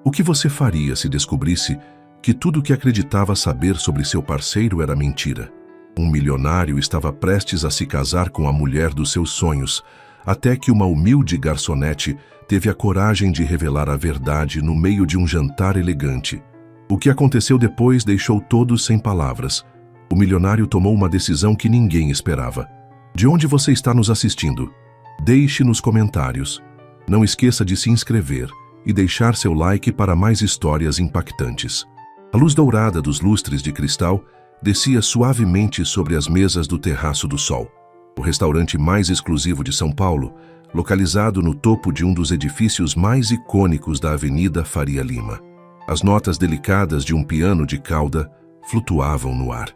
O que você faria se descobrisse que tudo o que acreditava saber sobre seu parceiro era mentira? Um milionário estava prestes a se casar com a mulher dos seus sonhos, até que uma humilde garçonete teve a coragem de revelar a verdade no meio de um jantar elegante. O que aconteceu depois deixou todos sem palavras. O milionário tomou uma decisão que ninguém esperava. De onde você está nos assistindo? Deixe nos comentários. Não esqueça de se inscrever e deixar seu like para mais histórias impactantes. A luz dourada dos lustres de cristal descia suavemente sobre as mesas do Terraço do Sol, o restaurante mais exclusivo de São Paulo, localizado no topo de um dos edifícios mais icônicos da Avenida Faria Lima. As notas delicadas de um piano de cauda flutuavam no ar,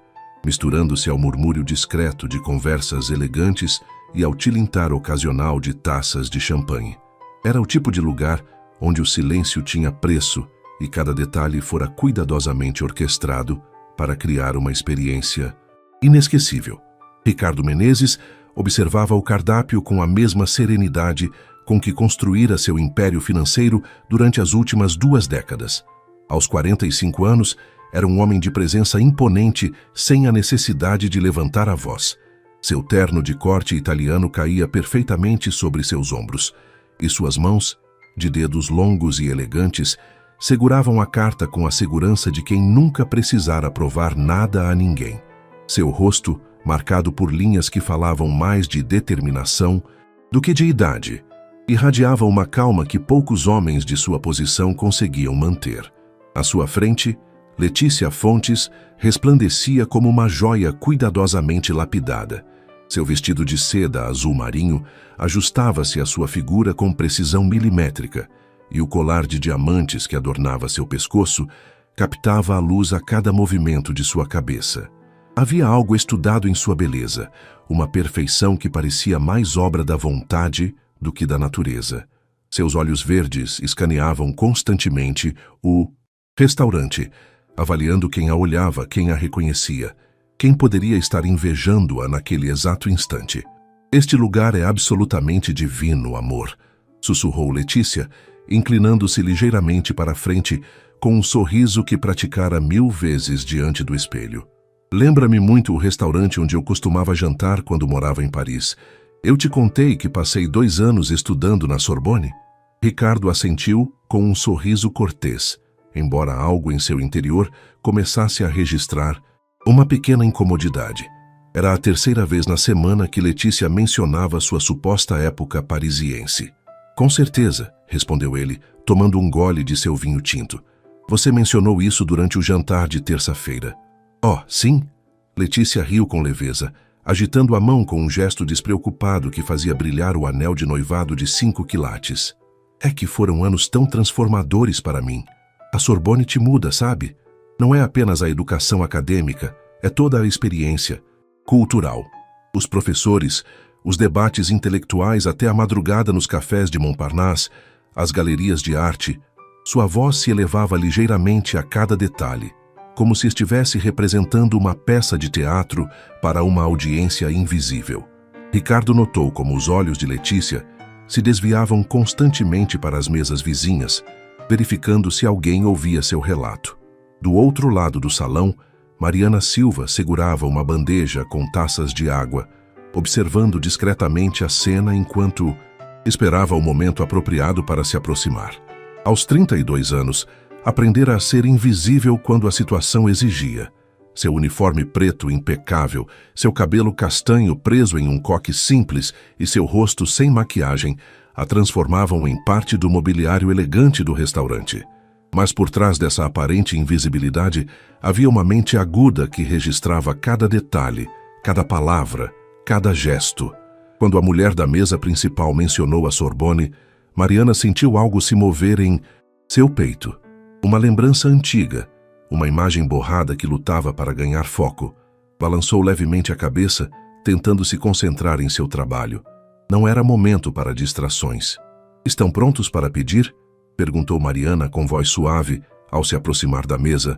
misturando-se ao murmúrio discreto de conversas elegantes e ao tilintar ocasional de taças de champanhe. Era o tipo de lugar onde o silêncio tinha preço e cada detalhe fora cuidadosamente orquestrado para criar uma experiência inesquecível. Ricardo Menezes observava o cardápio com a mesma serenidade com que construíra seu império financeiro durante as últimas 2 décadas. Aos 45 anos, era um homem de presença imponente sem a necessidade de levantar a voz. Seu terno de corte italiano caía perfeitamente sobre seus ombros, e suas mãos, de dedos longos e elegantes, seguravam a carta com a segurança de quem nunca precisara provar nada a ninguém. Seu rosto, marcado por linhas que falavam mais de determinação do que de idade, irradiava uma calma que poucos homens de sua posição conseguiam manter. À sua frente, Letícia Fontes resplandecia como uma joia cuidadosamente lapidada. Seu vestido de seda azul marinho ajustava-se à sua figura com precisão milimétrica, e o colar de diamantes que adornava seu pescoço captava a luz a cada movimento de sua cabeça. Havia algo estudado em sua beleza, uma perfeição que parecia mais obra da vontade do que da natureza. Seus olhos verdes escaneavam constantemente o restaurante, avaliando quem a olhava, quem a reconhecia, quem poderia estar invejando-a naquele exato instante. Este lugar é absolutamente divino, amor, sussurrou Letícia, inclinando-se ligeiramente para a frente com um sorriso que praticara 1000 vezes diante do espelho. Lembra-me muito o restaurante onde eu costumava jantar quando morava em Paris. Eu te contei que passei 2 anos estudando na Sorbonne? Ricardo assentiu com um sorriso cortês, embora algo em seu interior começasse a registrar uma pequena incomodidade. Era a 3ª vez na semana que Letícia mencionava sua suposta época parisiense. Com certeza, respondeu ele, tomando um gole de seu vinho tinto. Você mencionou isso durante o jantar de terça-feira. Oh, sim? Letícia riu com leveza, agitando a mão com um gesto despreocupado que fazia brilhar o anel de noivado de 5 quilates. É que foram anos tão transformadores para mim. A Sorbonne te muda, sabe? Não é apenas a educação acadêmica, é toda a experiência cultural. Os professores, os debates intelectuais até a madrugada nos cafés de Montparnasse, as galerias de arte. Sua voz se elevava ligeiramente a cada detalhe, como se estivesse representando uma peça de teatro para uma audiência invisível. Ricardo notou como os olhos de Letícia se desviavam constantemente para as mesas vizinhas, verificando se alguém ouvia seu relato. Do outro lado do salão, Mariana Silva segurava uma bandeja com taças de água, observando discretamente a cena enquanto esperava o momento apropriado para se aproximar. Aos 32 anos, aprendera a ser invisível quando a situação exigia. Seu uniforme preto impecável, seu cabelo castanho preso em um coque simples e seu rosto sem maquiagem a transformavam em parte do mobiliário elegante do restaurante. Mas por trás dessa aparente invisibilidade havia uma mente aguda que registrava cada detalhe, cada palavra, cada gesto. Quando a mulher da mesa principal mencionou a Sorbonne, Mariana sentiu algo se mover em seu peito. Uma lembrança antiga, uma imagem borrada que lutava para ganhar foco. Balançou levemente a cabeça, tentando se concentrar em seu trabalho. Não era momento para distrações. Estão prontos para pedir? Perguntou Mariana com voz suave ao se aproximar da mesa,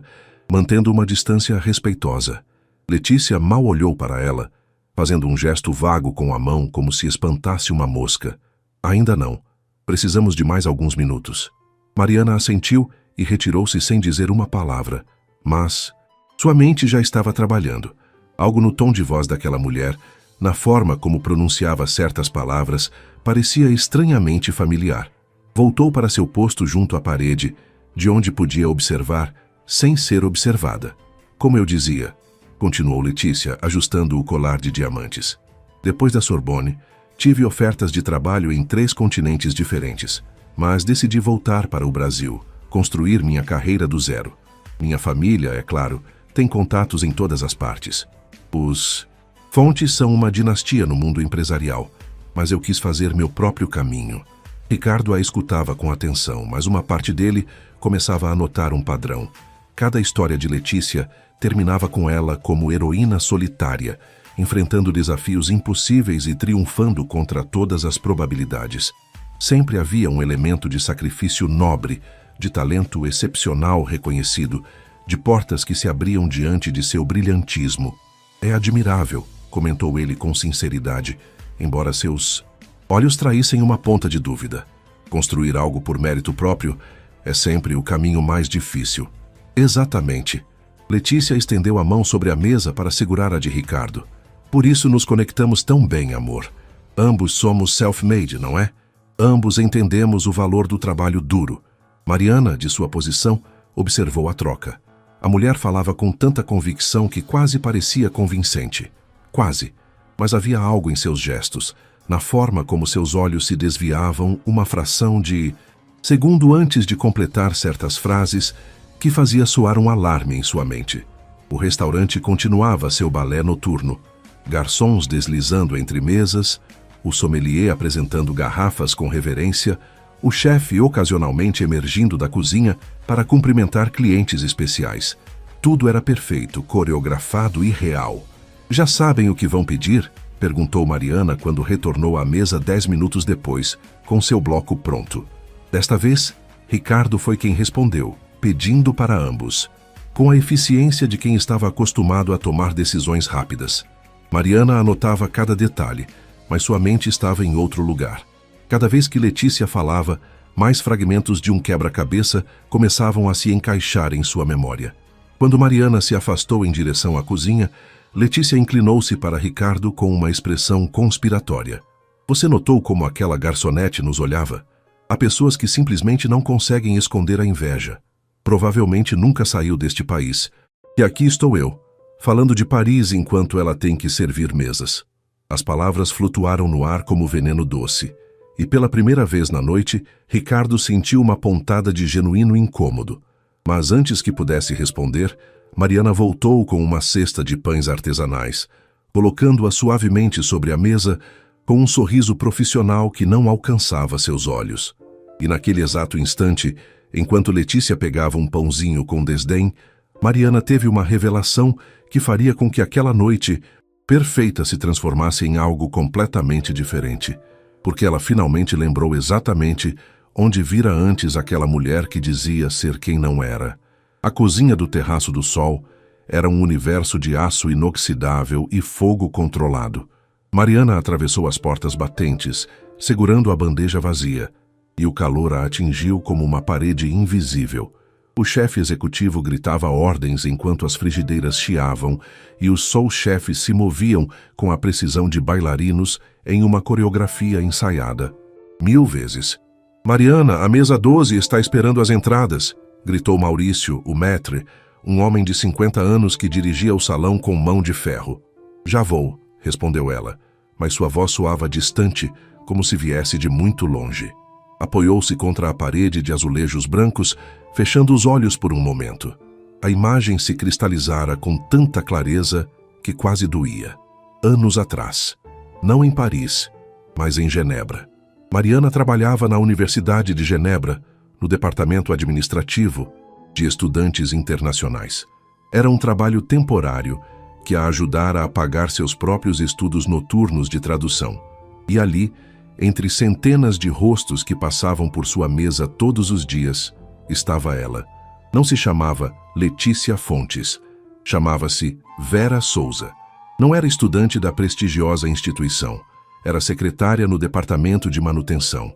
mantendo uma distância respeitosa. Letícia mal olhou para ela, fazendo um gesto vago com a mão como se espantasse uma mosca. Ainda não. Precisamos de mais alguns minutos. Mariana assentiu e retirou-se sem dizer uma palavra. Mas sua mente já estava trabalhando. Algo no tom de voz daquela mulher, na forma como pronunciava certas palavras, parecia estranhamente familiar. Voltou para seu posto junto à parede, de onde podia observar, sem ser observada. Como eu dizia, continuou Letícia, ajustando o colar de diamantes. Depois da Sorbonne, tive ofertas de trabalho em 3 continentes diferentes, mas decidi voltar para o Brasil, construir minha carreira do zero. Minha família, é claro, tem contatos em todas as partes. Os Fontes são uma dinastia no mundo empresarial, mas eu quis fazer meu próprio caminho. Ricardo a escutava com atenção, mas uma parte dele começava a notar um padrão. Cada história de Letícia terminava com ela como heroína solitária, enfrentando desafios impossíveis e triunfando contra todas as probabilidades. Sempre havia um elemento de sacrifício nobre, de talento excepcional reconhecido, de portas que se abriam diante de seu brilhantismo. É admirável, comentou ele com sinceridade, embora seus olhos traíssem uma ponta de dúvida. Construir algo por mérito próprio é sempre o caminho mais difícil. Exatamente. Letícia estendeu a mão sobre a mesa para segurar a de Ricardo. Por isso nos conectamos tão bem, amor. Ambos somos self-made, não é? Ambos entendemos o valor do trabalho duro. Mariana, de sua posição, observou a troca. A mulher falava com tanta convicção que quase parecia convincente. Quase. Mas havia algo em seus gestos, na forma como seus olhos se desviavam uma fração de segundo antes de completar certas frases, que fazia soar um alarme em sua mente. O restaurante continuava seu balé noturno. Garçons deslizando entre mesas, o sommelier apresentando garrafas com reverência, o chefe ocasionalmente emergindo da cozinha para cumprimentar clientes especiais. Tudo era perfeito, coreografado e real. Já sabem o que vão pedir? Perguntou Mariana quando retornou à mesa 10 minutos depois, com seu bloco pronto. Desta vez, Ricardo foi quem respondeu, pedindo para ambos, com a eficiência de quem estava acostumado a tomar decisões rápidas. Mariana anotava cada detalhe, mas sua mente estava em outro lugar. Cada vez que Letícia falava, mais fragmentos de um quebra-cabeça começavam a se encaixar em sua memória. Quando Mariana se afastou em direção à cozinha, Letícia inclinou-se para Ricardo com uma expressão conspiratória. Você notou como aquela garçonete nos olhava? Há pessoas que simplesmente não conseguem esconder a inveja. Provavelmente nunca saiu deste país. E aqui estou eu, falando de Paris enquanto ela tem que servir mesas. As palavras flutuaram no ar como veneno doce. E pela primeira vez na noite, Ricardo sentiu uma pontada de genuíno incômodo. Mas antes que pudesse responder, Mariana voltou com uma cesta de pães artesanais, colocando-a suavemente sobre a mesa com um sorriso profissional que não alcançava seus olhos. E naquele exato instante, enquanto Letícia pegava um pãozinho com desdém, Mariana teve uma revelação que faria com que aquela noite perfeita se transformasse em algo completamente diferente, porque ela finalmente lembrou exatamente onde vira antes aquela mulher que dizia ser quem não era. A cozinha do Terraço do Sol era um universo de aço inoxidável e fogo controlado. Mariana atravessou as portas batentes, segurando a bandeja vazia, e o calor a atingiu como uma parede invisível. O chefe executivo gritava ordens enquanto as frigideiras chiavam e os sous-chefes se moviam com a precisão de bailarinos em uma coreografia ensaiada. 1000 vezes. Mariana, a mesa 12 está esperando as entradas, gritou Maurício, o maître, um homem de 50 anos que dirigia o salão com mão de ferro. Já vou, respondeu ela, mas sua voz soava distante, como se viesse de muito longe. Apoiou-se contra a parede de azulejos brancos, fechando os olhos por um momento. A imagem se cristalizara com tanta clareza que quase doía. Anos atrás. Não em Paris, mas em Genebra. Mariana trabalhava na Universidade de Genebra, no departamento administrativo de estudantes internacionais. Era um trabalho temporário que a ajudara a pagar seus próprios estudos noturnos de tradução. E ali, entre centenas de rostos que passavam por sua mesa todos os dias, estava ela. Não se chamava Letícia Fontes, chamava-se Vera Souza. Não era estudante da prestigiosa instituição, era secretária no departamento de manutenção.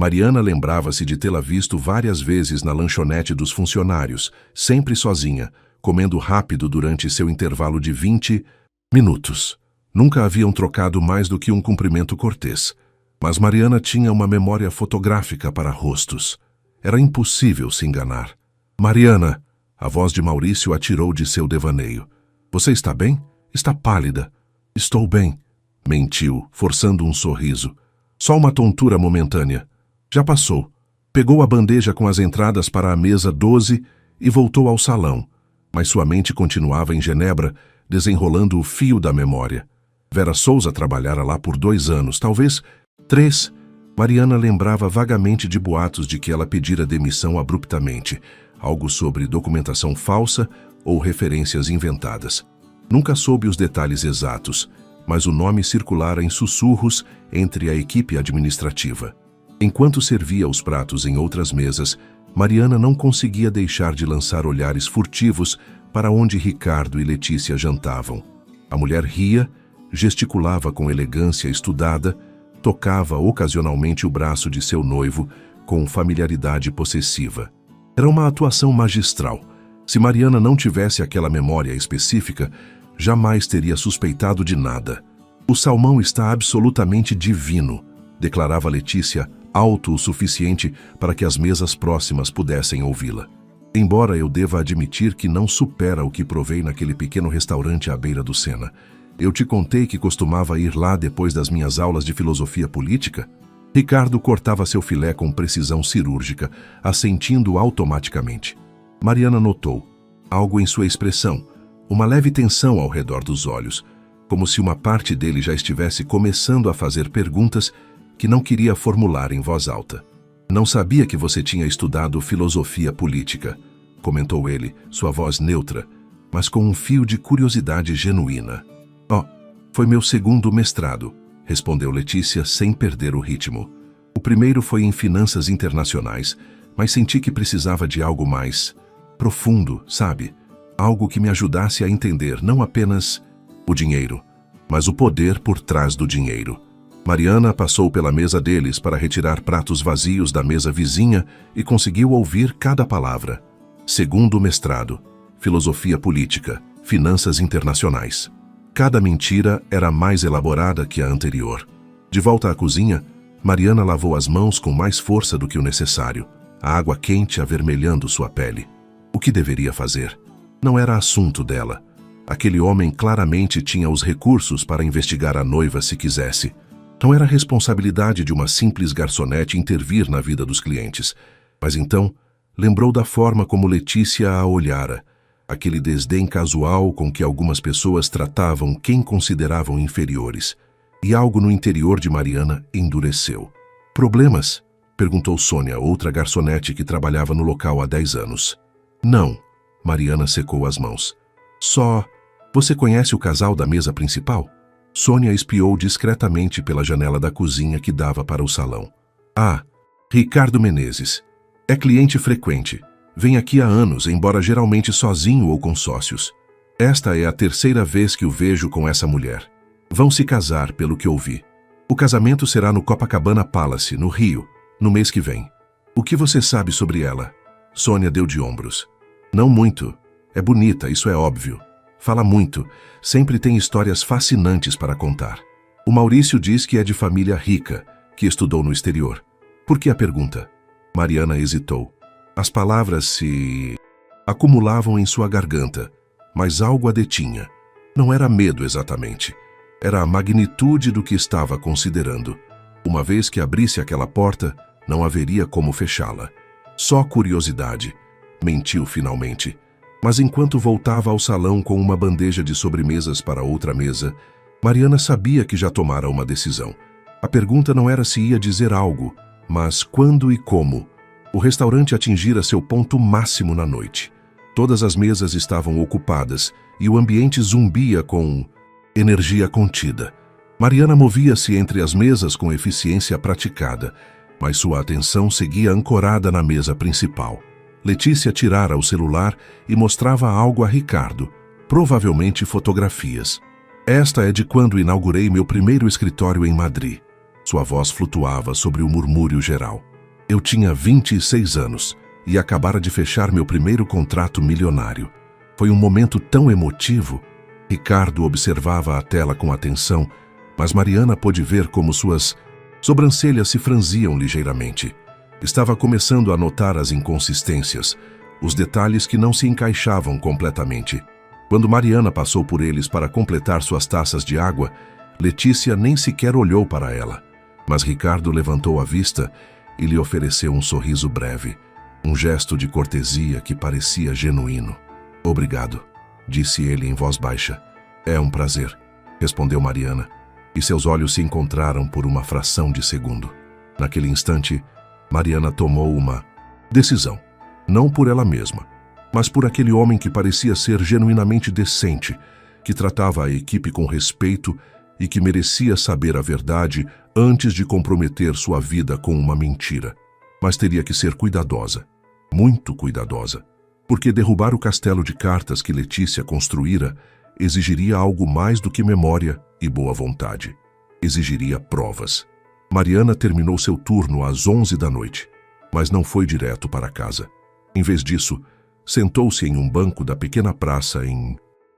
Mariana lembrava-se de tê-la visto várias vezes na lanchonete dos funcionários, sempre sozinha, comendo rápido durante seu intervalo de 20 minutos. Nunca haviam trocado mais do que um cumprimento cortês. Mas Mariana tinha uma memória fotográfica para rostos. Era impossível se enganar. Mariana! A voz de Maurício atirou de seu devaneio. Você está bem? Está pálida. Estou bem. Mentiu, forçando um sorriso. Só uma tontura momentânea. Já passou. Pegou a bandeja com as entradas para a mesa 12 e voltou ao salão. Mas sua mente continuava em Genebra, desenrolando o fio da memória. Vera Souza trabalhara lá por 2 anos, talvez 3. Mariana lembrava vagamente de boatos de que ela pedira demissão abruptamente, algo sobre documentação falsa ou referências inventadas. Nunca soube os detalhes exatos, mas o nome circulara em sussurros entre a equipe administrativa. Enquanto servia os pratos em outras mesas, Mariana não conseguia deixar de lançar olhares furtivos para onde Ricardo e Letícia jantavam. A mulher ria, gesticulava com elegância estudada, tocava ocasionalmente o braço de seu noivo com familiaridade possessiva. Era uma atuação magistral. Se Mariana não tivesse aquela memória específica, jamais teria suspeitado de nada. O salmão está absolutamente divino, declarava Letícia, alto o suficiente para que as mesas próximas pudessem ouvi-la. Embora eu deva admitir que não supera o que provei naquele pequeno restaurante à beira do Sena. Eu te contei que costumava ir lá depois das minhas aulas de filosofia política? Ricardo cortava seu filé com precisão cirúrgica, assentindo automaticamente. Mariana notou algo em sua expressão, uma leve tensão ao redor dos olhos, como se uma parte dele já estivesse começando a fazer perguntas que não queria formular em voz alta. Não sabia que você tinha estudado filosofia política, comentou ele, sua voz neutra, mas com um fio de curiosidade genuína. Oh, foi meu segundo mestrado, respondeu Letícia sem perder o ritmo. O primeiro foi em finanças internacionais, mas senti que precisava de algo mais profundo, sabe? Algo que me ajudasse a entender não apenas o dinheiro, mas o poder por trás do dinheiro. Mariana passou pela mesa deles para retirar pratos vazios da mesa vizinha e conseguiu ouvir cada palavra. Segundo mestrado, filosofia política, finanças internacionais. Cada mentira era mais elaborada que a anterior. De volta à cozinha, Mariana lavou as mãos com mais força do que o necessário, a água quente avermelhando sua pele. O que deveria fazer? Não era assunto dela. Aquele homem claramente tinha os recursos para investigar a noiva se quisesse. Não era responsabilidade de uma simples garçonete intervir na vida dos clientes. Mas então, lembrou da forma como Letícia a olhara, aquele desdém casual com que algumas pessoas tratavam quem consideravam inferiores. E algo no interior de Mariana endureceu. Problemas? Perguntou Sônia, outra garçonete que trabalhava no local há 10 anos. Não. Mariana secou as mãos. Só... Você conhece o casal da mesa principal? Sônia espiou discretamente pela janela da cozinha que dava para o salão. Ah, Ricardo Menezes. É cliente frequente. Vem aqui há anos, embora geralmente sozinho ou com sócios. Esta é a 3ª vez que o vejo com essa mulher. Vão se casar, pelo que ouvi. O casamento será no Copacabana Palace, no Rio, no mês que vem. O que você sabe sobre ela? Sônia deu de ombros. Não muito. É bonita, isso é óbvio. Fala muito, sempre tem histórias fascinantes para contar. O Maurício diz que é de família rica, que estudou no exterior. Por que a pergunta? Mariana hesitou. As palavras se acumulavam em sua garganta, mas algo a detinha. Não era medo exatamente. Era a magnitude do que estava considerando. Uma vez que abrisse aquela porta, não haveria como fechá-la. Só curiosidade. Mentiu finalmente. Mas enquanto voltava ao salão com uma bandeja de sobremesas para outra mesa, Mariana sabia que já tomara uma decisão. A pergunta não era se ia dizer algo, mas quando e como. O restaurante atingira seu ponto máximo na noite. Todas as mesas estavam ocupadas e o ambiente zumbia com energia contida. Mariana movia-se entre as mesas com eficiência praticada, mas sua atenção seguia ancorada na mesa principal. Letícia tirara o celular e mostrava algo a Ricardo, provavelmente fotografias. Esta é de quando inaugurei meu primeiro escritório em Madrid. Sua voz flutuava sobre o murmúrio geral. Eu tinha 26 anos e acabara de fechar meu primeiro contrato milionário. Foi um momento tão emotivo. Ricardo observava a tela com atenção, mas Mariana pôde ver como suas sobrancelhas se franziam ligeiramente. Estava começando a notar as inconsistências, os detalhes que não se encaixavam completamente. Quando Mariana passou por eles para completar suas taças de água, Letícia nem sequer olhou para ela. Mas Ricardo levantou a vista e lhe ofereceu um sorriso breve, um gesto de cortesia que parecia genuíno. "Obrigado", disse ele em voz baixa. "É um prazer", respondeu Mariana, e seus olhos se encontraram por uma fração de segundo. Naquele instante, Mariana tomou uma decisão, não por ela mesma, mas por aquele homem que parecia ser genuinamente decente, que tratava a equipe com respeito e que merecia saber a verdade antes de comprometer sua vida com uma mentira. Mas teria que ser cuidadosa, muito cuidadosa, porque derrubar o castelo de cartas que Letícia construíra exigiria algo mais do que memória e boa vontade. Exigiria provas. Mariana terminou seu turno às 11 da noite, mas não foi direto para casa. Em vez disso, sentou-se em um banco da pequena praça em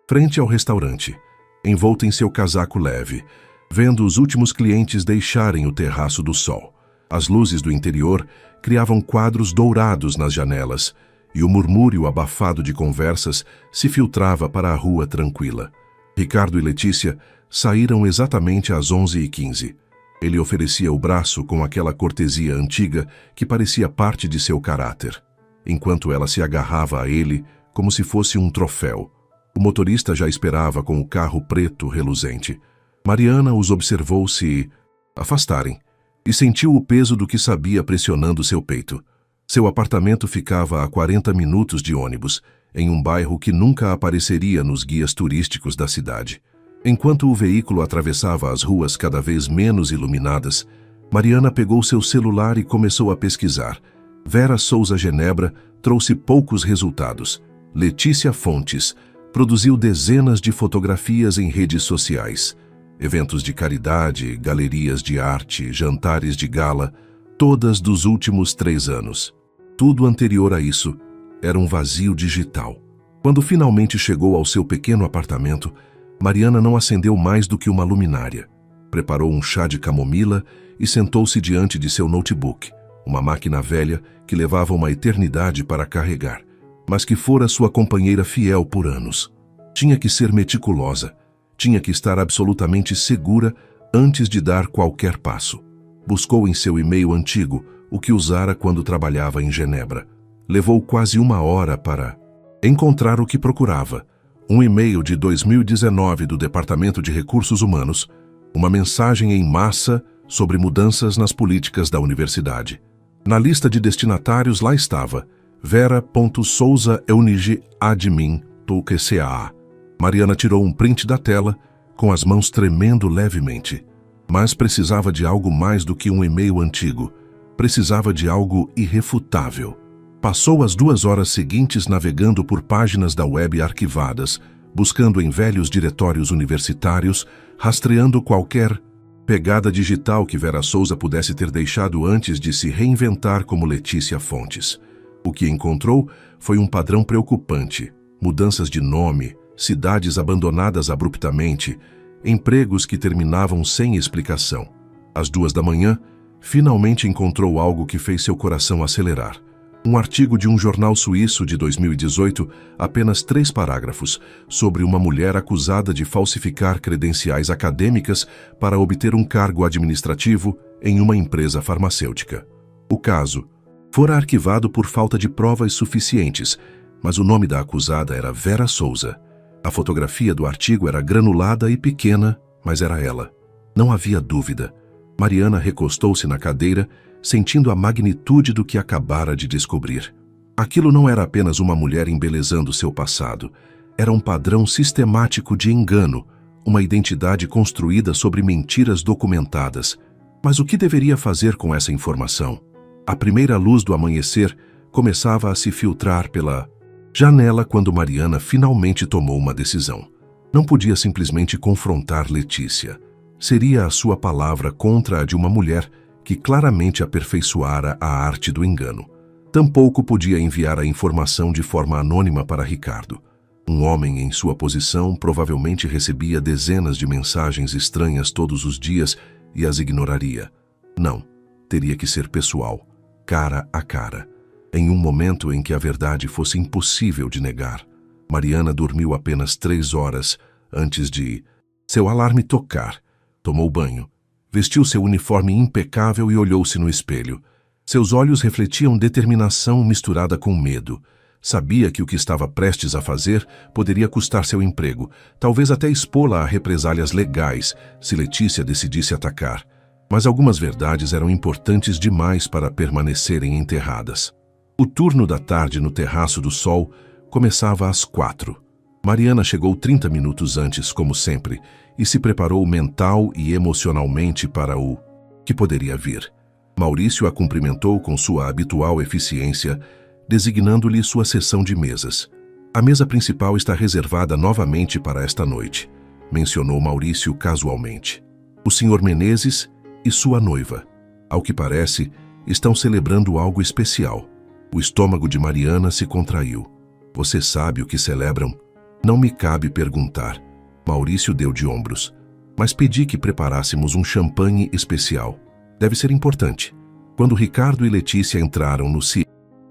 frente ao restaurante, envolta em seu casaco leve, vendo os últimos clientes deixarem o terraço do sol. As luzes do interior criavam quadros dourados nas janelas, e o murmúrio abafado de conversas se filtrava para a rua tranquila. Ricardo e Letícia saíram exatamente às 11h15. Ele oferecia o braço com aquela cortesia antiga que parecia parte de seu caráter, enquanto ela se agarrava a ele como se fosse um troféu. O motorista já esperava com o carro preto reluzente. Mariana os observou se afastarem e sentiu o peso do que sabia pressionando seu peito. Seu apartamento ficava a 40 minutos de ônibus, em um bairro que nunca apareceria nos guias turísticos da cidade. Enquanto o veículo atravessava as ruas cada vez menos iluminadas, Mariana pegou seu celular e começou a pesquisar. Vera Souza Genebra trouxe poucos resultados. Letícia Fontes produziu dezenas de fotografias em redes sociais. Eventos de caridade, galerias de arte, jantares de gala, todas dos últimos 3 anos. Tudo anterior a isso era um vazio digital. Quando finalmente chegou ao seu pequeno apartamento, Mariana não acendeu mais do que uma luminária. Preparou um chá de camomila e sentou-se diante de seu notebook, uma máquina velha que levava uma eternidade para carregar, mas que fora sua companheira fiel por anos. Tinha que ser meticulosa, tinha que estar absolutamente segura antes de dar qualquer passo. Buscou em seu e-mail antigo o que usara quando trabalhava em Genebra. Levou quase 1 hora para encontrar o que procurava. Um e-mail de 2019 do Departamento de Recursos Humanos, uma mensagem em massa sobre mudanças nas políticas da universidade. Na lista de destinatários lá estava Vera.souza.eunig.admin.tcaa. Mariana tirou um print da tela, com as mãos tremendo levemente. Mas precisava de algo mais do que um e-mail antigo. Precisava de algo irrefutável. Passou as 2 horas seguintes navegando por páginas da web arquivadas, buscando em velhos diretórios universitários, rastreando qualquer pegada digital que Vera Souza pudesse ter deixado antes de se reinventar como Letícia Fontes. O que encontrou foi um padrão preocupante: mudanças de nome, cidades abandonadas abruptamente, empregos que terminavam sem explicação. Às 2 da manhã, finalmente encontrou algo que fez seu coração acelerar. Um artigo de um jornal suíço de 2018, apenas 3 parágrafos, sobre uma mulher acusada de falsificar credenciais acadêmicas para obter um cargo administrativo em uma empresa farmacêutica. O caso fora arquivado por falta de provas suficientes, mas o nome da acusada era Vera Souza. A fotografia do artigo era granulada e pequena, mas era ela. Não havia dúvida. Mariana recostou-se na cadeira, sentindo a magnitude do que acabara de descobrir. Aquilo não era apenas uma mulher embelezando seu passado. Era um padrão sistemático de engano, uma identidade construída sobre mentiras documentadas. Mas o que deveria fazer com essa informação? A primeira luz do amanhecer começava a se filtrar pela janela quando Mariana finalmente tomou uma decisão. Não podia simplesmente confrontar Letícia. Seria a sua palavra contra a de uma mulher que claramente aperfeiçoara a arte do engano. Tampouco podia enviar a informação de forma anônima para Ricardo. Um homem em sua posição provavelmente recebia dezenas de mensagens estranhas todos os dias e as ignoraria. Não, teria que ser pessoal, cara a cara, em um momento em que a verdade fosse impossível de negar. Mariana dormiu apenas 3 horas antes de seu alarme tocar. Tomou banho, vestiu seu uniforme impecável e olhou-se no espelho. Seus olhos refletiam determinação misturada com medo. Sabia que o que estava prestes a fazer poderia custar seu emprego, talvez até expô-la a represálias legais se Letícia decidisse atacar. Mas algumas verdades eram importantes demais para permanecerem enterradas. O turno da tarde no Terraço do Sol começava às 4. Mariana chegou 30 minutos antes, como sempre, e se preparou mental e emocionalmente para o que poderia vir. Maurício a cumprimentou com sua habitual eficiência, designando-lhe sua seção de mesas. A mesa principal está reservada novamente para esta noite, mencionou Maurício casualmente. O Sr. Menezes e sua noiva, ao que parece, estão celebrando algo especial. O estômago de Mariana se contraiu. Você sabe o que celebram? Não me cabe perguntar. Maurício deu de ombros. Mas pedi que preparássemos um champanhe especial. Deve ser importante. Quando Ricardo e Letícia entraram no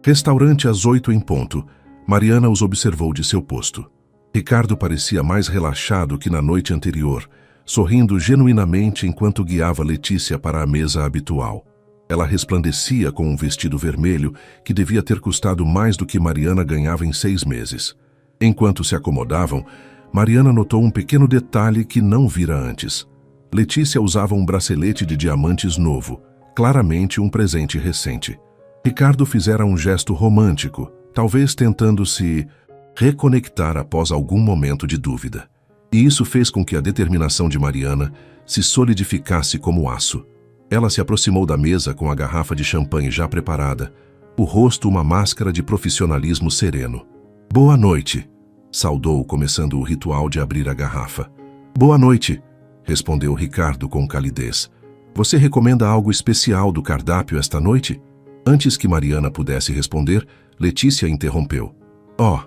restaurante às 8 em ponto, Mariana os observou de seu posto. Ricardo parecia mais relaxado que na noite anterior, sorrindo genuinamente enquanto guiava Letícia para a mesa habitual. Ela resplandecia com um vestido vermelho que devia ter custado mais do que Mariana ganhava em 6 meses. Enquanto se acomodavam, Mariana notou um pequeno detalhe que não vira antes. Letícia usava um bracelete de diamantes novo, claramente um presente recente. Ricardo fizera um gesto romântico, talvez tentando se reconectar após algum momento de dúvida. E isso fez com que a determinação de Mariana se solidificasse como aço. Ela se aproximou da mesa com a garrafa de champanhe já preparada, o rosto uma máscara de profissionalismo sereno. Boa noite, saudou, começando o ritual de abrir a garrafa. Boa noite, respondeu Ricardo com calidez. Você recomenda algo especial do cardápio esta noite? Antes que Mariana pudesse responder, Letícia interrompeu. Oh,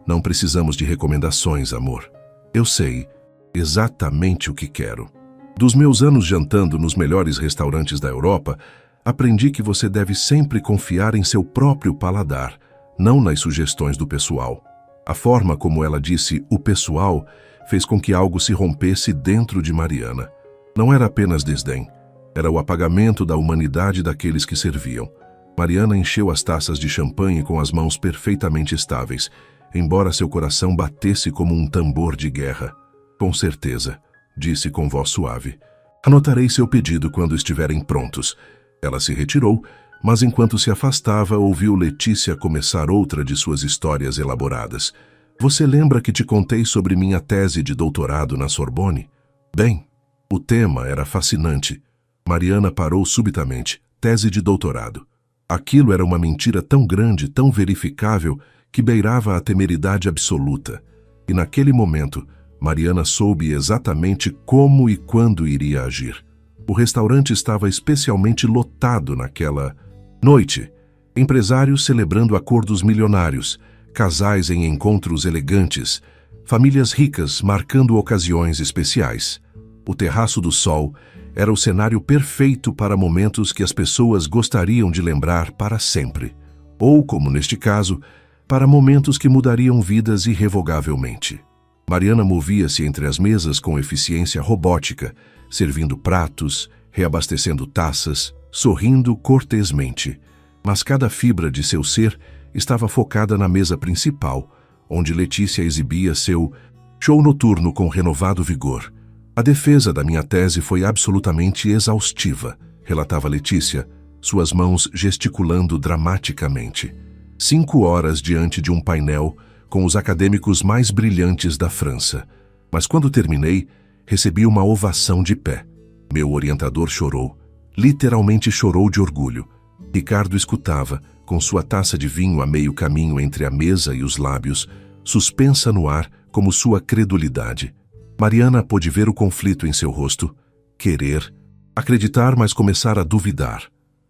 não precisamos de recomendações, amor. Eu sei exatamente o que quero. Dos meus anos jantando nos melhores restaurantes da Europa, aprendi que você deve sempre confiar em seu próprio paladar, não nas sugestões do pessoal. A forma como ela disse "o pessoal" fez com que algo se rompesse dentro de Mariana. Não era apenas desdém, era o apagamento da humanidade daqueles que serviam. Mariana encheu as taças de champanhe com as mãos perfeitamente estáveis, embora seu coração batesse como um tambor de guerra. Com certeza, disse com voz suave. Anotarei seu pedido quando estiverem prontos. Ela se retirou, mas enquanto se afastava, ouviu Letícia começar outra de suas histórias elaboradas. Você lembra que te contei sobre minha tese de doutorado na Sorbonne? Bem, o tema era fascinante. Mariana parou subitamente. Tese de doutorado. Aquilo era uma mentira tão grande, tão verificável, que beirava a temeridade absoluta. E naquele momento, Mariana soube exatamente como e quando iria agir. O restaurante estava especialmente lotado naquela noite. Empresários celebrando acordos milionários, casais em encontros elegantes, famílias ricas marcando ocasiões especiais. O Terraço do Sol era o cenário perfeito para momentos que as pessoas gostariam de lembrar para sempre. Ou, como neste caso, para momentos que mudariam vidas irrevogavelmente. Mariana movia-se entre as mesas com eficiência robótica, servindo pratos, reabastecendo taças, sorrindo cortesmente. Mas cada fibra de seu ser estava focada na mesa principal, onde Letícia exibia seu show noturno com renovado vigor. A defesa da minha tese foi absolutamente exaustiva, relatava Letícia, suas mãos gesticulando dramaticamente. 5 horas diante de um painel com os acadêmicos mais brilhantes da França. Mas quando terminei, recebi uma ovação de pé. Meu orientador chorou. Literalmente chorou de orgulho. Ricardo escutava, com sua taça de vinho a meio caminho entre a mesa e os lábios, suspensa no ar como sua credulidade. Mariana pôde ver o conflito em seu rosto. Querer, Acreditar, mas começar a duvidar.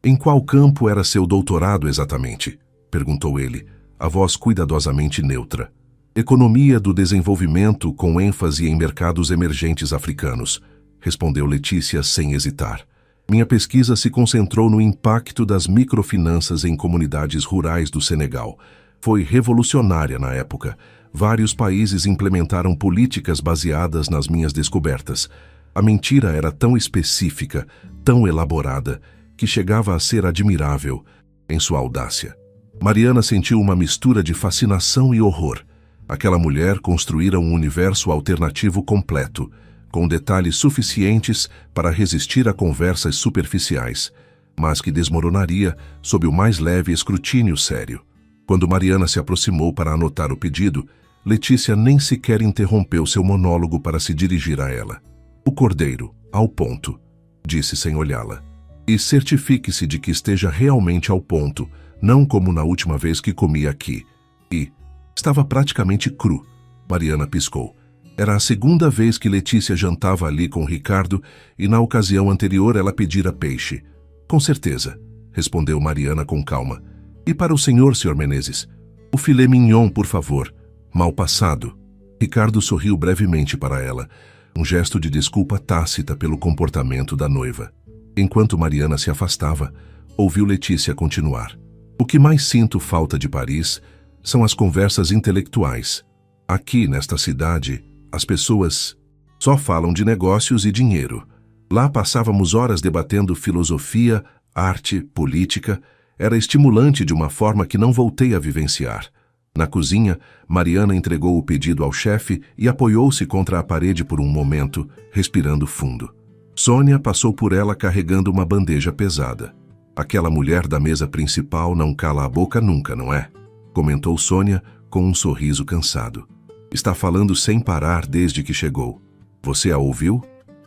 Em qual campo era seu doutorado exatamente? Perguntou ele, a voz cuidadosamente neutra. Economia do desenvolvimento com ênfase em mercados emergentes africanos, respondeu Letícia sem hesitar. Minha pesquisa se concentrou no impacto das microfinanças em comunidades rurais do Senegal. Foi revolucionária na época. Vários países implementaram políticas baseadas nas minhas descobertas. A mentira era tão específica, tão elaborada, que chegava a ser admirável em sua audácia. Mariana sentiu uma mistura de fascinação e horror. Aquela mulher construíra um universo alternativo completo, com detalhes suficientes para resistir a conversas superficiais, mas que desmoronaria sob o mais leve escrutínio sério. Quando Mariana se aproximou para anotar o pedido, Letícia nem sequer interrompeu seu monólogo para se dirigir a ela. O cordeiro, ao ponto, disse sem olhá-la. E certifique-se de que esteja realmente ao ponto, não como na última vez que comi aqui. E estava praticamente cru. Mariana piscou. Era a segunda vez que Letícia jantava ali com Ricardo e na ocasião anterior ela pedira peixe. Com certeza, respondeu Mariana com calma. E para o senhor, Sr. Menezes? O filé mignon, por favor. Mal passado. Ricardo sorriu brevemente para ela, um gesto de desculpa tácita pelo comportamento da noiva. Enquanto Mariana se afastava, ouviu Letícia continuar. O que mais sinto falta de Paris são as conversas intelectuais. Aqui, nesta cidade, as pessoas só falam de negócios e dinheiro. Lá passávamos horas debatendo filosofia, arte, política. Era estimulante de uma forma que não voltei a vivenciar. Na cozinha, Mariana entregou o pedido ao chefe e apoiou-se contra a parede por um momento, respirando fundo. Sônia passou por ela carregando uma bandeja pesada. Aquela mulher da mesa principal não cala a boca nunca, não é? Comentou Sônia com um sorriso cansado. Está falando sem parar desde que chegou. Você a ouviu?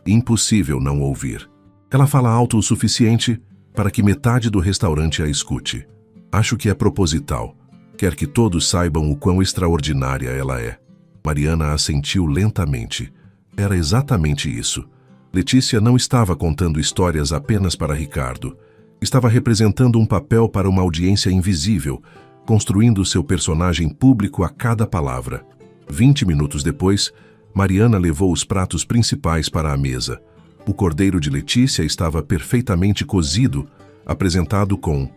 Impossível não ouvir. Ela fala alto o suficiente para que metade do restaurante a escute. Acho que é proposital. Quer que todos saibam o quão extraordinária ela é. Mariana assentiu lentamente. Era exatamente isso. Letícia não estava contando histórias apenas para Ricardo. Estava representando um papel para uma audiência invisível, construindo seu personagem público a cada palavra. 20 minutos depois, Mariana levou os pratos principais para a mesa. O cordeiro de Letícia estava perfeitamente cozido, apresentado com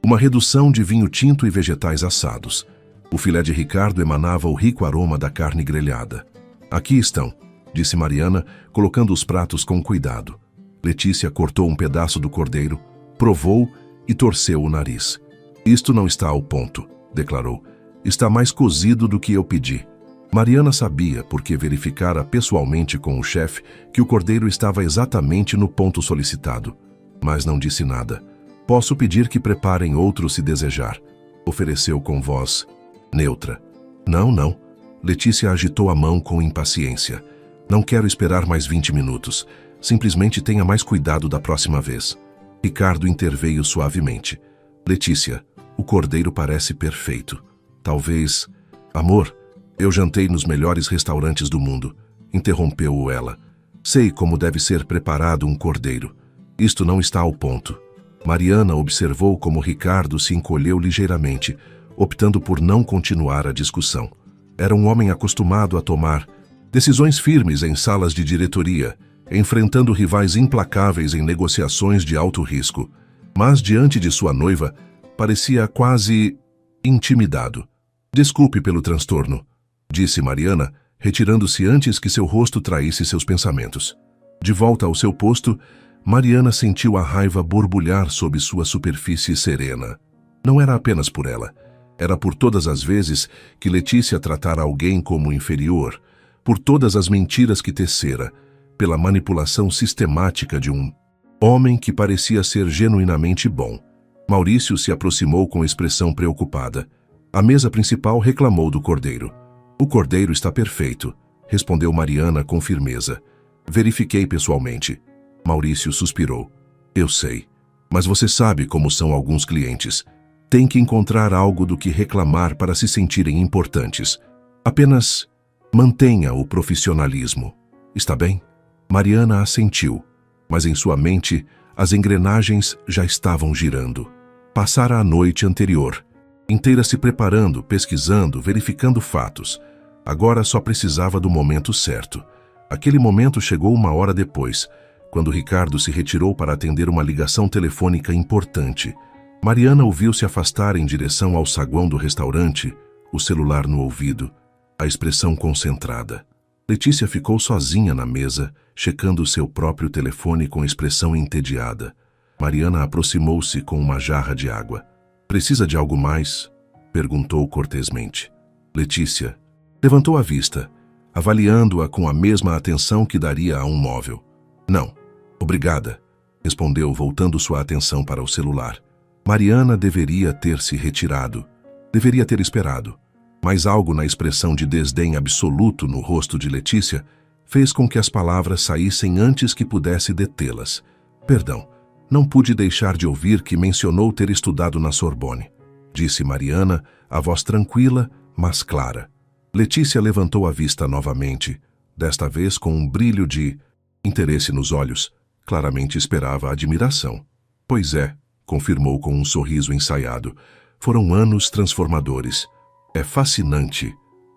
uma redução de vinho tinto e vegetais assados. O filé de Ricardo emanava o rico aroma da carne grelhada. Aqui estão, disse Mariana, colocando os pratos com cuidado. Letícia cortou um pedaço do cordeiro, provou e torceu o nariz. Isto não está ao ponto, declarou. Está mais cozido do que eu pedi. Mariana sabia, porque verificara pessoalmente com o chefe, que o cordeiro estava exatamente no ponto solicitado. Mas não disse nada. Posso pedir que preparem outro se desejar, ofereceu com voz neutra. Não, não. Letícia agitou a mão com impaciência. Não quero esperar mais 20 minutos. Simplesmente tenha mais cuidado da próxima vez. Ricardo interveio suavemente. Letícia, o cordeiro parece perfeito. Talvez... Amor, eu jantei nos melhores restaurantes do mundo. Interrompeu-o ela. Sei como deve ser preparado um cordeiro. Isto não está ao ponto. Mariana observou como Ricardo se encolheu ligeiramente, optando por não continuar a discussão. Era um homem acostumado a tomar decisões firmes em salas de diretoria, enfrentando rivais implacáveis em negociações de alto risco. Mas diante de sua noiva, parecia quase intimidado. Desculpe pelo transtorno, disse Mariana, retirando-se antes que seu rosto traísse seus pensamentos. De volta ao seu posto, Mariana sentiu a raiva borbulhar sob sua superfície serena. Não era apenas por ela. Era por todas as vezes que Letícia tratara alguém como inferior, por todas as mentiras que tecera, pela manipulação sistemática de um homem que parecia ser genuinamente bom. Maurício se aproximou com expressão preocupada. A mesa principal reclamou do cordeiro. O cordeiro está perfeito, respondeu Mariana com firmeza. Verifiquei pessoalmente. Maurício suspirou. Eu sei, mas você sabe como são alguns clientes. Tem que encontrar algo do que reclamar para se sentirem importantes. Apenas mantenha o profissionalismo. Está bem? Mariana assentiu. Mas em sua mente, as engrenagens já estavam girando. Passara a noite anterior, inteira se preparando, pesquisando, verificando fatos. Agora só precisava do momento certo. Aquele momento chegou uma hora depois, quando Ricardo se retirou para atender uma ligação telefônica importante. Mariana ouviu se afastar em direção ao saguão do restaurante, o celular no ouvido, a expressão concentrada. Letícia ficou sozinha na mesa, checando seu próprio telefone com expressão entediada. Mariana aproximou-se com uma jarra de água. "Precisa de algo mais?" perguntou cortesmente. Letícia levantou a vista, avaliando-a com a mesma atenção que daria a um móvel. "Não, obrigada", respondeu, voltando sua atenção para o celular. Mariana deveria ter se retirado, deveria ter esperado, mas algo na expressão de desdém absoluto no rosto de Letícia fez com que as palavras saíssem antes que pudesse detê-las. "Perdão, não pude deixar de ouvir que mencionou ter estudado na Sorbonne", disse Mariana, a voz tranquila, mas clara. Letícia levantou a vista novamente, desta vez com um brilho de interesse nos olhos. Claramente esperava admiração. "Pois é", confirmou com um sorriso ensaiado. "Foram anos transformadores. É fascinante."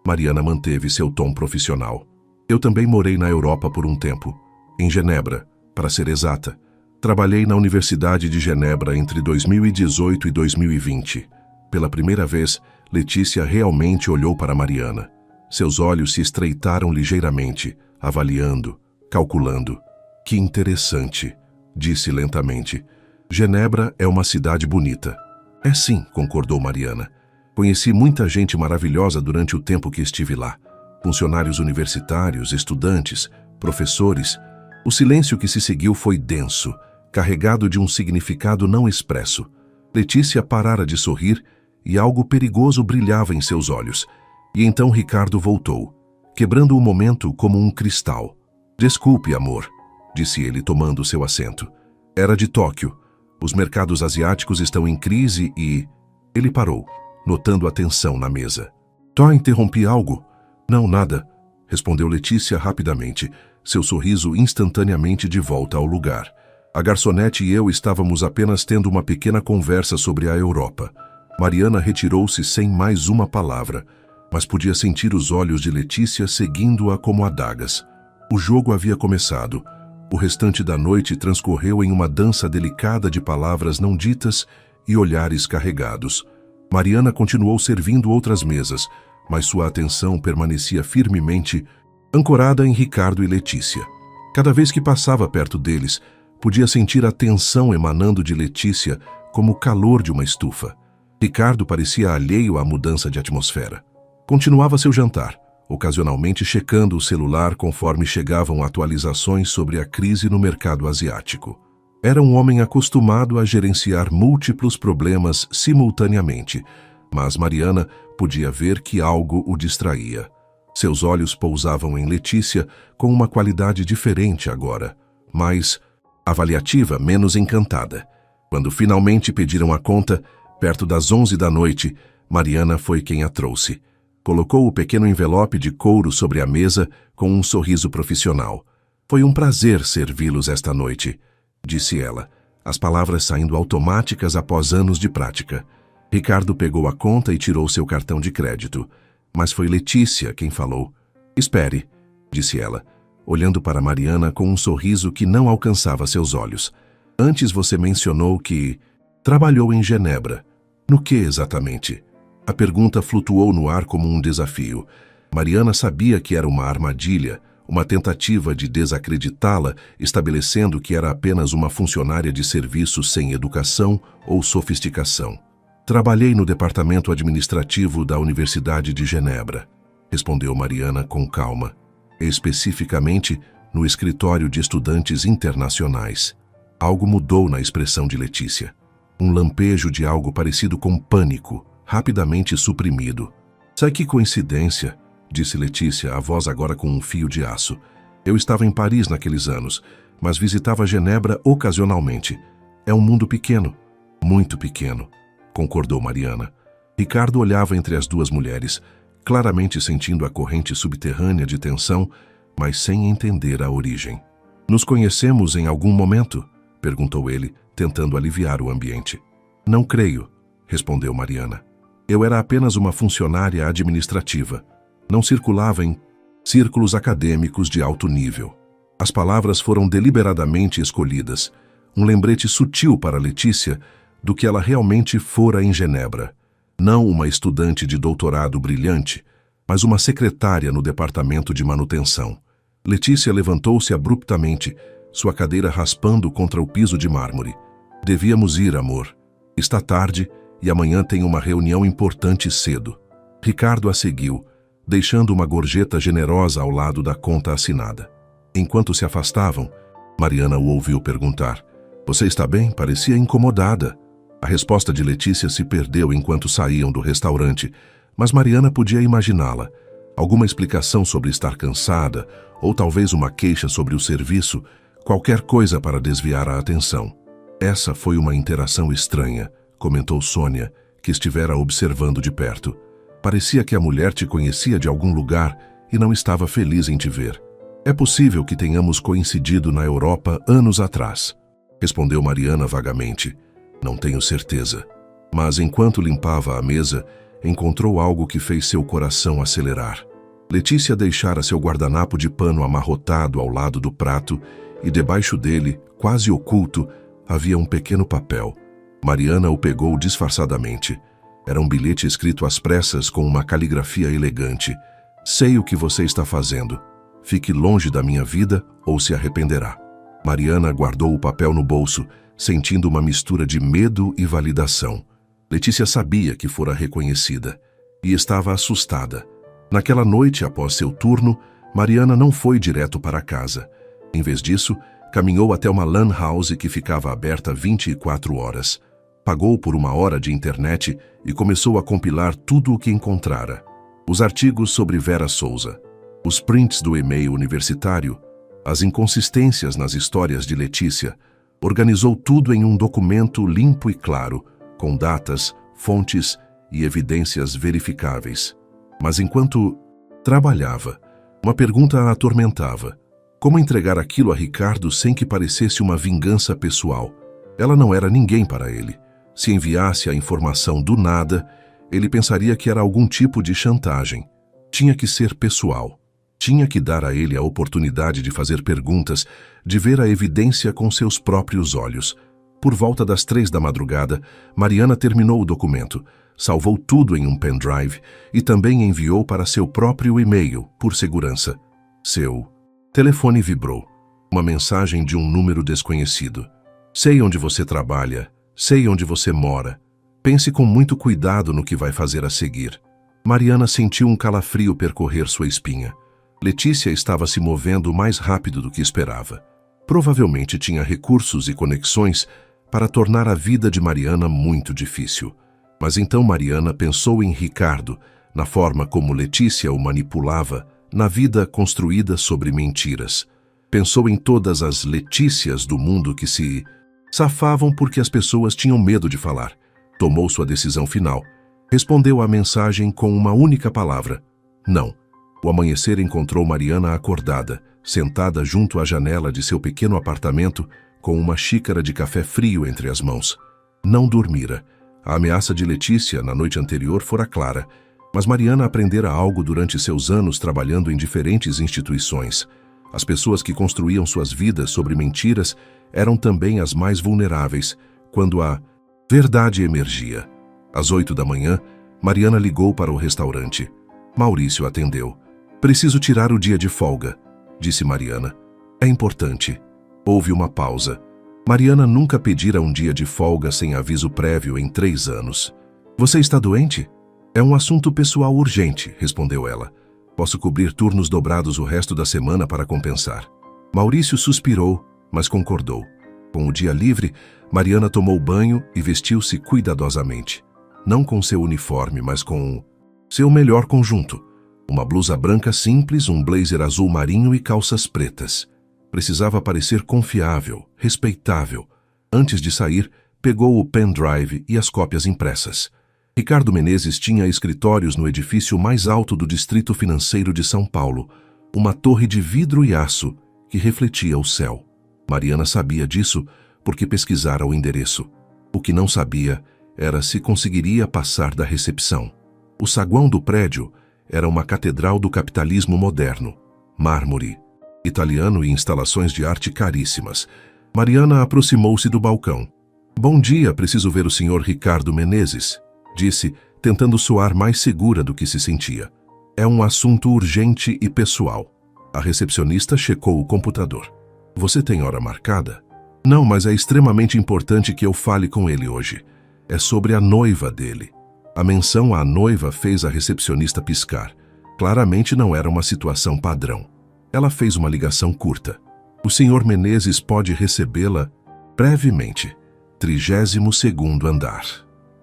Mariana manteve seu tom profissional. "Eu também morei na Europa por um tempo, em Genebra, para ser exata. Trabalhei na Universidade de Genebra entre 2018 e 2020. Pela primeira vez, Letícia realmente olhou para Mariana. Seus olhos se estreitaram ligeiramente, avaliando, calculando. "Que interessante", disse lentamente. "Genebra é uma cidade bonita." "É sim", concordou Mariana. "Conheci muita gente maravilhosa durante o tempo que estive lá. Funcionários universitários, estudantes, professores. O silêncio que se seguiu foi denso, carregado de um significado não expresso." Letícia parara de sorrir e algo perigoso brilhava em seus olhos. E então Ricardo voltou, quebrando o momento como um cristal. "Desculpe, amor", disse ele, tomando seu assento. "Era de Tóquio. Os mercados asiáticos estão em crise e..." Ele parou, notando a tensão na mesa. "Tó, interrompi algo?" "Não, nada", respondeu Letícia rapidamente, seu sorriso instantaneamente de volta ao lugar. "A garçonete e eu estávamos apenas tendo uma pequena conversa sobre a Europa." Mariana retirou-se sem mais uma palavra, mas podia sentir os olhos de Letícia seguindo-a como adagas. O jogo havia começado. O restante da noite transcorreu em uma dança delicada de palavras não ditas e olhares carregados. Mariana continuou servindo outras mesas, mas sua atenção permanecia firmemente ancorada em Ricardo e Letícia. Cada vez que passava perto deles, podia sentir a tensão emanando de Letícia como o calor de uma estufa. Ricardo parecia alheio à mudança de atmosfera. Continuava seu jantar, ocasionalmente checando o celular conforme chegavam atualizações sobre a crise no mercado asiático. Era um homem acostumado a gerenciar múltiplos problemas simultaneamente, mas Mariana podia ver que algo o distraía. Seus olhos pousavam em Letícia com uma qualidade diferente agora, mais avaliativa, menos encantada. Quando finalmente pediram a conta, perto das 11 da noite, Mariana foi quem a trouxe. Colocou o pequeno envelope de couro sobre a mesa com um sorriso profissional. "Foi um prazer servi-los esta noite", disse ela, as palavras saindo automáticas após anos de prática. Ricardo pegou a conta e tirou seu cartão de crédito. Mas foi Letícia quem falou. "Espere", disse ela, olhando para Mariana com um sorriso que não alcançava seus olhos. "Antes você mencionou que trabalhou em Genebra. No que exatamente?" A pergunta flutuou no ar como um desafio. Mariana sabia que era uma armadilha, uma tentativa de desacreditá-la, estabelecendo que era apenas uma funcionária de serviço sem educação ou sofisticação. "Trabalhei no departamento administrativo da Universidade de Genebra", respondeu Mariana com calma. "Especificamente no escritório de estudantes internacionais." Algo mudou na expressão de Letícia. Um lampejo de algo parecido com pânico, rapidamente suprimido. "Sabe que coincidência", disse Letícia, a voz agora com um fio de aço. "Eu estava em Paris naqueles anos, mas visitava Genebra ocasionalmente. É um mundo pequeno, muito pequeno", concordou Mariana. Ricardo olhava entre as duas mulheres, claramente sentindo a corrente subterrânea de tensão, mas sem entender a origem. Nos conhecemos em algum momento? Perguntou ele, tentando aliviar o ambiente. Não creio, respondeu Mariana. Eu era apenas uma funcionária administrativa. Não circulava em círculos acadêmicos de alto nível. As palavras foram deliberadamente escolhidas, um lembrete sutil para Letícia do que ela realmente fora em Genebra. Não uma estudante de doutorado brilhante, mas uma secretária no departamento de manutenção. Letícia levantou-se abruptamente, sua cadeira raspando contra o piso de mármore. Devíamos ir, amor. Está tarde e amanhã tem uma reunião importante cedo. Ricardo a seguiu, deixando uma gorjeta generosa ao lado da conta assinada. Enquanto se afastavam, Mariana o ouviu perguntar: "Você está bem? Parecia incomodada." A resposta de Letícia se perdeu enquanto saíam do restaurante, mas Mariana podia imaginá-la. Alguma explicação sobre estar cansada, ou talvez uma queixa sobre o serviço, qualquer coisa para desviar a atenção. Essa foi uma interação estranha, comentou Sônia, que estivera observando de perto. Parecia que a mulher te conhecia de algum lugar e não estava feliz em te ver. É possível que tenhamos coincidido na Europa anos atrás, respondeu Mariana vagamente. Não tenho certeza. Mas enquanto limpava a mesa, encontrou algo que fez seu coração acelerar. Letícia deixara seu guardanapo de pano amarrotado ao lado do prato e debaixo dele, quase oculto, havia um pequeno papel. Mariana o pegou disfarçadamente. Era um bilhete escrito às pressas com uma caligrafia elegante. Sei o que você está fazendo. Fique longe da minha vida ou se arrependerá. Mariana guardou o papel no bolso, sentindo uma mistura de medo e validação. Letícia sabia que fora reconhecida e estava assustada. Naquela noite, após seu turno, Mariana não foi direto para casa. Em vez disso, caminhou até uma lan house que ficava aberta 24 horas. Pagou por 1 hora de internet e começou a compilar tudo o que encontrara. Os artigos sobre Vera Souza, os prints do e-mail universitário, as inconsistências nas histórias de Letícia. Organizou tudo em um documento limpo e claro, com datas, fontes e evidências verificáveis. Mas enquanto trabalhava, uma pergunta a atormentava. Como entregar aquilo a Ricardo sem que parecesse uma vingança pessoal? Ela não era ninguém para ele. Se enviasse a informação do nada, ele pensaria que era algum tipo de chantagem. Tinha que ser pessoal. Tinha que dar a ele a oportunidade de fazer perguntas, de ver a evidência com seus próprios olhos. Por volta das 3 da madrugada, Mariana terminou o documento, salvou tudo em um pendrive e também enviou para seu próprio e-mail, por segurança. Seu telefone vibrou. Uma mensagem de um número desconhecido. Sei onde você trabalha, sei onde você mora. Pense com muito cuidado no que vai fazer a seguir. Mariana sentiu um calafrio percorrer sua espinha. Letícia estava se movendo mais rápido do que esperava. Provavelmente tinha recursos e conexões para tornar a vida de Mariana muito difícil. Mas então Mariana pensou em Ricardo, na forma como Letícia o manipulava, na vida construída sobre mentiras. Pensou em todas as Letícias do mundo que se safavam porque as pessoas tinham medo de falar. Tomou sua decisão final. Respondeu à mensagem com uma única palavra: não. O amanhecer encontrou Mariana acordada, sentada junto à janela de seu pequeno apartamento, com uma xícara de café frio entre as mãos. Não dormira. A ameaça de Letícia na noite anterior fora clara, mas Mariana aprendera algo durante seus anos trabalhando em diferentes instituições. As pessoas que construíam suas vidas sobre mentiras eram também as mais vulneráveis, quando a verdade emergia. Às 8 da manhã, Mariana ligou para o restaurante. Maurício atendeu. Preciso tirar o dia de folga, disse Mariana. É importante. Houve uma pausa. Mariana nunca pedira um dia de folga sem aviso prévio em 3 anos. Você está doente? É um assunto pessoal urgente, respondeu ela. Posso cobrir turnos dobrados o resto da semana para compensar. Maurício suspirou, mas concordou. Com o dia livre, Mariana tomou banho e vestiu-se cuidadosamente. Não com seu uniforme, mas com seu melhor conjunto. Uma blusa branca simples, um blazer azul marinho e calças pretas. Precisava parecer confiável, respeitável. Antes de sair, pegou o pendrive e as cópias impressas. Ricardo Menezes tinha escritórios no edifício mais alto do Distrito Financeiro de São Paulo, uma torre de vidro e aço que refletia o céu. Mariana sabia disso porque pesquisara o endereço. O que não sabia era se conseguiria passar da recepção. O saguão do prédio era uma catedral do capitalismo moderno. Mármore, italiano e instalações de arte caríssimas. Mariana aproximou-se do balcão. "Bom dia, preciso ver o senhor Ricardo Menezes", disse, tentando soar mais segura do que se sentia. "É um assunto urgente e pessoal." A recepcionista checou o computador. "Você tem hora marcada?" "Não, mas é extremamente importante que eu fale com ele hoje. É sobre a noiva dele." A menção à noiva fez a recepcionista piscar. Claramente não era uma situação padrão. Ela fez uma ligação curta. "O senhor Menezes pode recebê-la brevemente." 32º andar.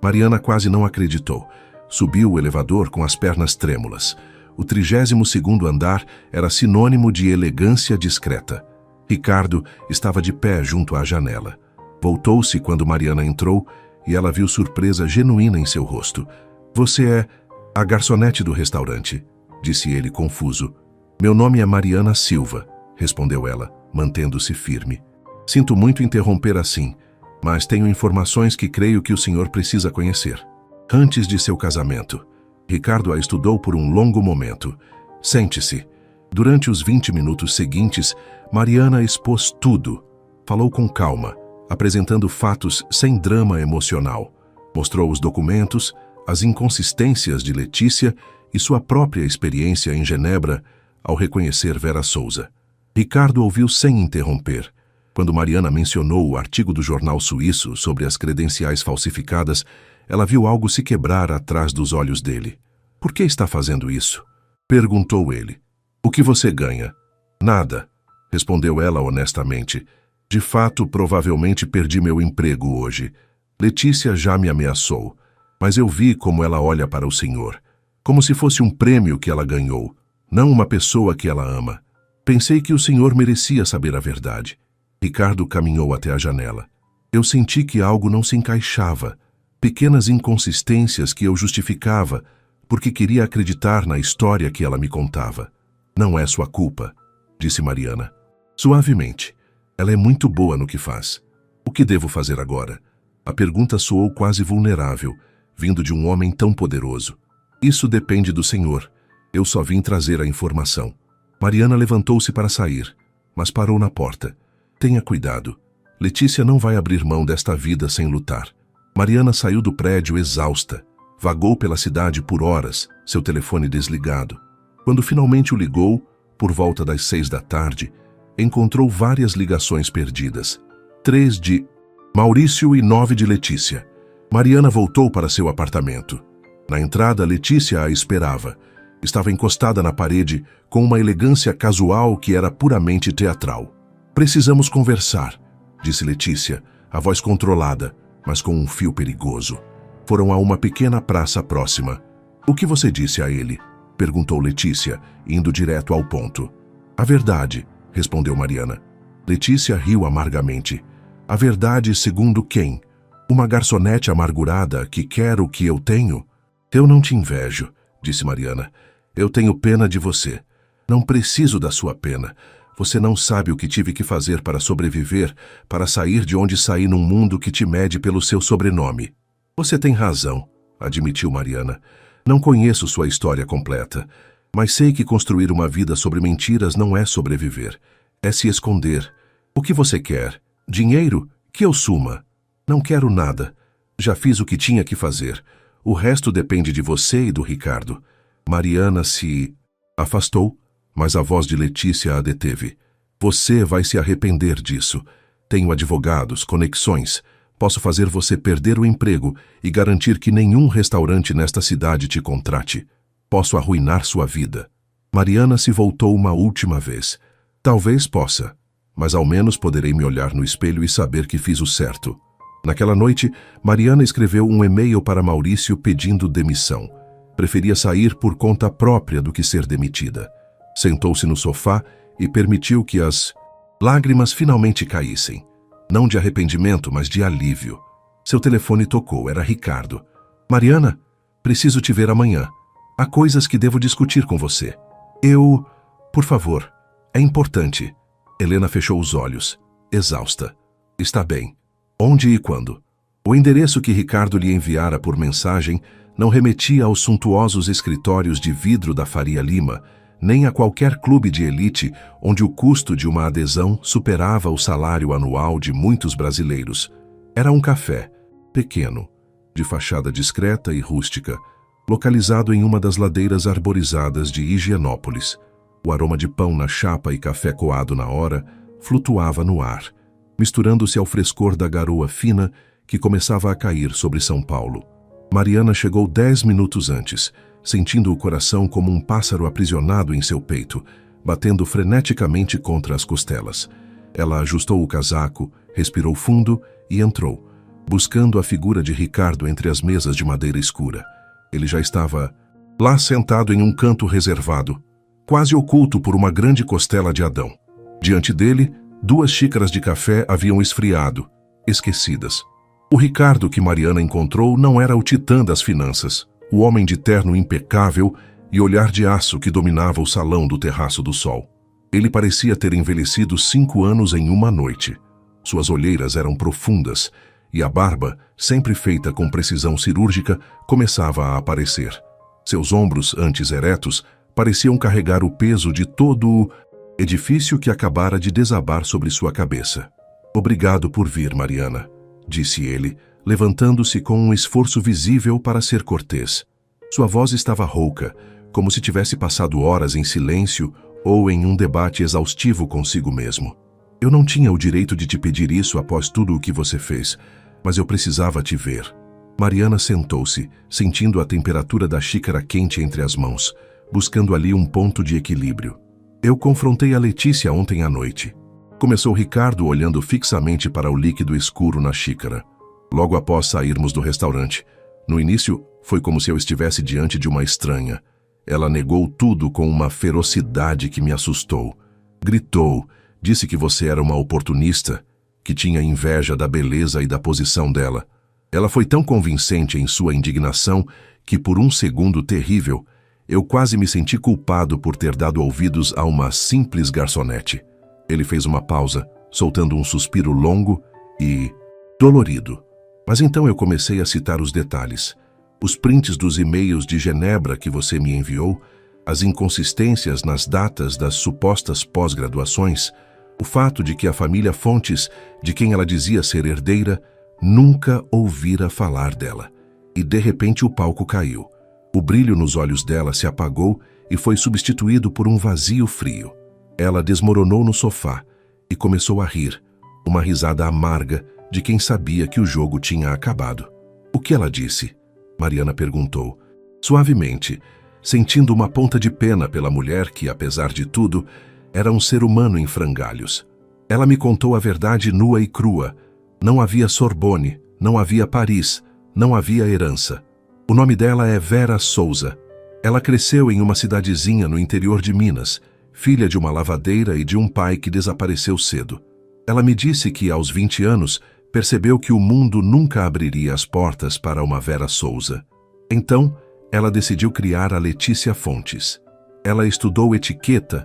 Mariana quase não acreditou. Subiu o elevador com as pernas trêmulas. O 32º andar era sinônimo de elegância discreta. Ricardo estava de pé junto à janela. Voltou-se quando Mariana entrou e ela viu surpresa genuína em seu rosto. "Você é a garçonete do restaurante", disse ele confuso. "Meu nome é Mariana Silva", respondeu ela, mantendo-se firme. "Sinto muito interromper assim, mas tenho informações que creio que o senhor precisa conhecer." Antes de seu casamento, Ricardo a estudou por um longo momento. "Sente-se." Durante os 20 minutos seguintes, Mariana expôs tudo. Falou com calma, apresentando fatos sem drama emocional. Mostrou os documentos, as inconsistências de Letícia e sua própria experiência em Genebra ao reconhecer Vera Souza. Ricardo ouviu sem interromper. Quando Mariana mencionou o artigo do jornal suíço sobre as credenciais falsificadas, ela viu algo se quebrar atrás dos olhos dele. "Por que está fazendo isso?" perguntou ele. "O que você ganha?" "Nada", respondeu ela honestamente. "De fato, provavelmente perdi meu emprego hoje. Letícia já me ameaçou, mas eu vi como ela olha para o senhor, como se fosse um prêmio que ela ganhou, não uma pessoa que ela ama. Pensei que o senhor merecia saber a verdade." Ricardo caminhou até a janela. "Eu senti que algo não se encaixava, pequenas inconsistências que eu justificava, porque queria acreditar na história que ela me contava." "Não é sua culpa", disse Mariana, suavemente. "Ela é muito boa no que faz. O que devo fazer agora?" A pergunta soou quase vulnerável, vindo de um homem tão poderoso. "Isso depende do senhor. Eu só vim trazer a informação." Mariana levantou-se para sair, mas parou na porta. "Tenha cuidado. Letícia não vai abrir mão desta vida sem lutar." Mariana saiu do prédio exausta. Vagou pela cidade por horas, seu telefone desligado. Quando finalmente o ligou, por volta das 6 da tarde, encontrou várias ligações perdidas. 3 de Maurício e 9 de Letícia. Mariana voltou para seu apartamento. Na entrada, Letícia a esperava. Estava encostada na parede, com uma elegância casual que era puramente teatral. "Precisamos conversar", disse Letícia, a voz controlada, mas com um fio perigoso. Foram a uma pequena praça próxima. "O que você disse a ele?" perguntou Letícia, indo direto ao ponto. "A verdade", respondeu Mariana. Letícia riu amargamente. "A verdade segundo quem? Uma garçonete amargurada que quer o que eu tenho?" "Eu não te invejo", disse Mariana. "Eu tenho pena de você." "Não preciso da sua pena. Você não sabe o que tive que fazer para sobreviver, para sair de onde saí num mundo que te mede pelo seu sobrenome." "Você tem razão", admitiu Mariana. "Não conheço sua história completa, mas sei que construir uma vida sobre mentiras não é sobreviver. É se esconder. O que você quer? Dinheiro? Que eu suma." "Não quero nada. Já fiz o que tinha que fazer. O resto depende de você e do Ricardo." Mariana se afastou, mas a voz de Letícia a deteve. "Você vai se arrepender disso. Tenho advogados, conexões. Posso fazer você perder o emprego e garantir que nenhum restaurante nesta cidade te contrate. Posso arruinar sua vida." Mariana se voltou uma última vez. "Talvez possa, mas ao menos poderei me olhar no espelho e saber que fiz o certo." Naquela noite, Mariana escreveu um e-mail para Maurício pedindo demissão. Preferia sair por conta própria do que ser demitida. Sentou-se no sofá e permitiu que as lágrimas finalmente caíssem. Não de arrependimento, mas de alívio. Seu telefone tocou, era Ricardo. "Mariana, preciso te ver amanhã. Há coisas que devo discutir com você." Por favor, é importante." Helena fechou os olhos, exausta. Está bem. Onde e quando? O endereço que Ricardo lhe enviara por mensagem não remetia aos suntuosos escritórios de vidro da Faria Lima, nem a qualquer clube de elite onde o custo de uma adesão superava o salário anual de muitos brasileiros. Era um café, pequeno, de fachada discreta e rústica, localizado em uma das ladeiras arborizadas de Higienópolis. O aroma de pão na chapa e café coado na hora flutuava no ar, misturando-se ao frescor da garoa fina que começava a cair sobre São Paulo. Mariana chegou 10 minutos antes, sentindo o coração como um pássaro aprisionado em seu peito, batendo freneticamente contra as costelas. Ela ajustou o casaco, respirou fundo e entrou, buscando a figura de Ricardo entre as mesas de madeira escura. Ele já estava lá sentado em um canto reservado, quase oculto por uma grande costela de Adão. Diante dele, 2 xícaras de café haviam esfriado, esquecidas. O Ricardo que Mariana encontrou não era o titã das finanças, o homem de terno impecável e olhar de aço que dominava o salão do Terraço do Sol. Ele parecia ter envelhecido 5 anos em uma noite. Suas olheiras eram profundas e a barba, sempre feita com precisão cirúrgica, começava a aparecer. Seus ombros, antes eretos, pareciam carregar o peso de todo o edifício que acabara de desabar sobre sua cabeça. Obrigado por vir, Mariana, disse ele, levantando-se com um esforço visível para ser cortês. Sua voz estava rouca, como se tivesse passado horas em silêncio ou em um debate exaustivo consigo mesmo. Eu não tinha o direito de te pedir isso após tudo o que você fez, mas eu precisava te ver. Mariana sentou-se, sentindo a temperatura da xícara quente entre as mãos, buscando ali um ponto de equilíbrio. Eu confrontei a Letícia ontem à noite. Começou Ricardo olhando fixamente para o líquido escuro na xícara. Logo após sairmos do restaurante. No início, foi como se eu estivesse diante de uma estranha. Ela negou tudo com uma ferocidade que me assustou. Gritou, disse que você era uma oportunista, que tinha inveja da beleza e da posição dela. Ela foi tão convincente em sua indignação que, por um segundo terrível, eu quase me senti culpado por ter dado ouvidos a uma simples garçonete. Ele fez uma pausa, soltando um suspiro longo e dolorido. Mas então eu comecei a citar os detalhes. Os prints dos e-mails de Genebra que você me enviou, as inconsistências nas datas das supostas pós-graduações, o fato de que a família Fontes, de quem ela dizia ser herdeira, nunca ouvira falar dela. E de repente o palco caiu. O brilho nos olhos dela se apagou e foi substituído por um vazio frio. Ela desmoronou no sofá e começou a rir, uma risada amarga de quem sabia que o jogo tinha acabado. O que ela disse? Mariana perguntou, suavemente, sentindo uma ponta de pena pela mulher que, apesar de tudo, era um ser humano em frangalhos. Ela me contou a verdade nua e crua. Não havia Sorbonne, não havia Paris, não havia herança. O nome dela é Vera Souza. Ela cresceu em uma cidadezinha no interior de Minas, filha de uma lavadeira e de um pai que desapareceu cedo. Ela me disse que, aos 20 anos, percebeu que o mundo nunca abriria as portas para uma Vera Souza. Então, ela decidiu criar a Letícia Fontes. Ela estudou etiqueta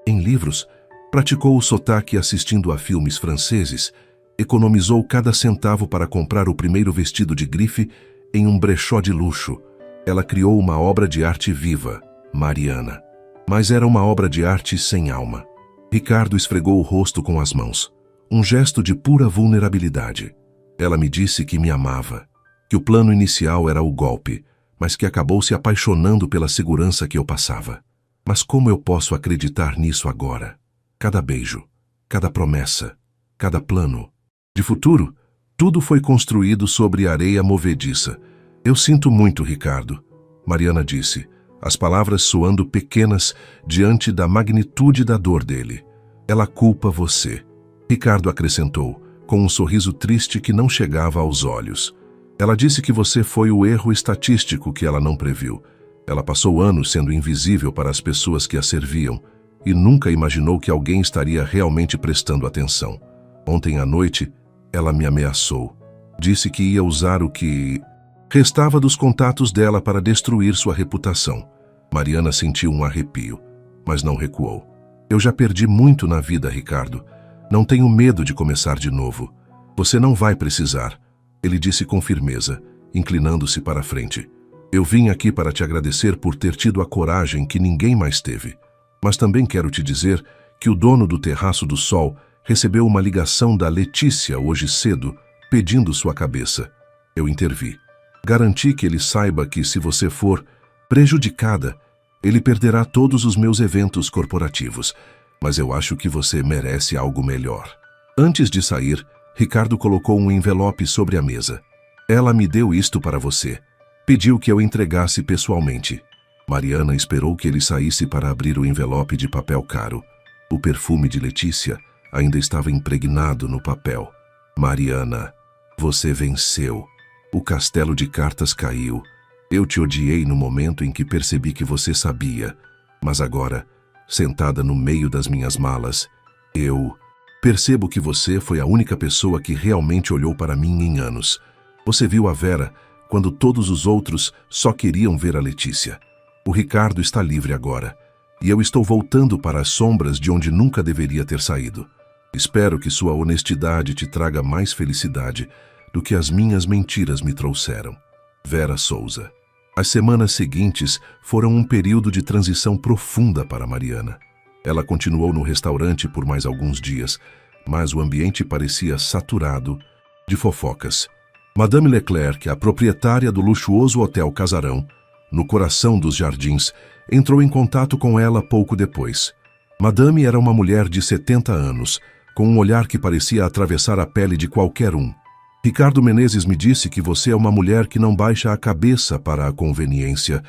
em livros, praticou o sotaque assistindo a filmes franceses, economizou cada centavo para comprar o primeiro vestido de grife em um brechó de luxo. Ela criou uma obra de arte viva, Mariana. Mas era uma obra de arte sem alma. Ricardo esfregou o rosto com as mãos. Um gesto de pura vulnerabilidade. Ela me disse que me amava, que o plano inicial era o golpe, mas que acabou se apaixonando pela segurança que eu passava. Mas como eu posso acreditar nisso agora? Cada beijo, cada promessa, cada plano de futuro, tudo foi construído sobre areia movediça. Eu sinto muito, Ricardo, Mariana disse, as palavras soando pequenas diante da magnitude da dor dele. Ela culpa você. Ricardo acrescentou, com um sorriso triste que não chegava aos olhos. Ela disse que você foi o erro estatístico que ela não previu. Ela passou anos sendo invisível para as pessoas que a serviam e nunca imaginou que alguém estaria realmente prestando atenção. Ontem à noite, ela me ameaçou. Disse que ia usar o que restava dos contatos dela para destruir sua reputação. Mariana sentiu um arrepio, mas não recuou. Eu já perdi muito na vida, Ricardo. Não tenho medo de começar de novo. Você não vai precisar, ele disse com firmeza, inclinando-se para a frente. Eu vim aqui para te agradecer por ter tido a coragem que ninguém mais teve. Mas também quero te dizer que o dono do Terraço do Sol recebeu uma ligação da Letícia hoje cedo, pedindo sua cabeça. Eu intervi. Garanti que ele saiba que, se você for prejudicada, ele perderá todos os meus eventos corporativos, mas eu acho que você merece algo melhor. Antes de sair, Ricardo colocou um envelope sobre a mesa. Ela me deu isto para você. Pediu que eu entregasse pessoalmente. Mariana esperou que ele saísse para abrir o envelope de papel caro. O perfume de Letícia ainda estava impregnado no papel. Mariana, você venceu. O castelo de cartas caiu. Eu te odiei no momento em que percebi que você sabia. Mas agora, sentada no meio das minhas malas, eu percebo que você foi a única pessoa que realmente olhou para mim em anos. Você viu a Vera quando todos os outros só queriam ver a Letícia. O Ricardo está livre agora, e eu estou voltando para as sombras de onde nunca deveria ter saído. Espero que sua honestidade te traga mais felicidade do que as minhas mentiras me trouxeram. Vera Souza. As semanas seguintes foram um período de transição profunda para Mariana. Ela continuou no restaurante por mais alguns dias, mas o ambiente parecia saturado de fofocas. Madame Leclerc, a proprietária do luxuoso Hotel Casarão, no coração dos Jardins, entrou em contato com ela pouco depois. Madame era uma mulher de 70 anos, com um olhar que parecia atravessar a pele de qualquer um. Ricardo Menezes me disse que você é uma mulher que não baixa a cabeça para a conveniência,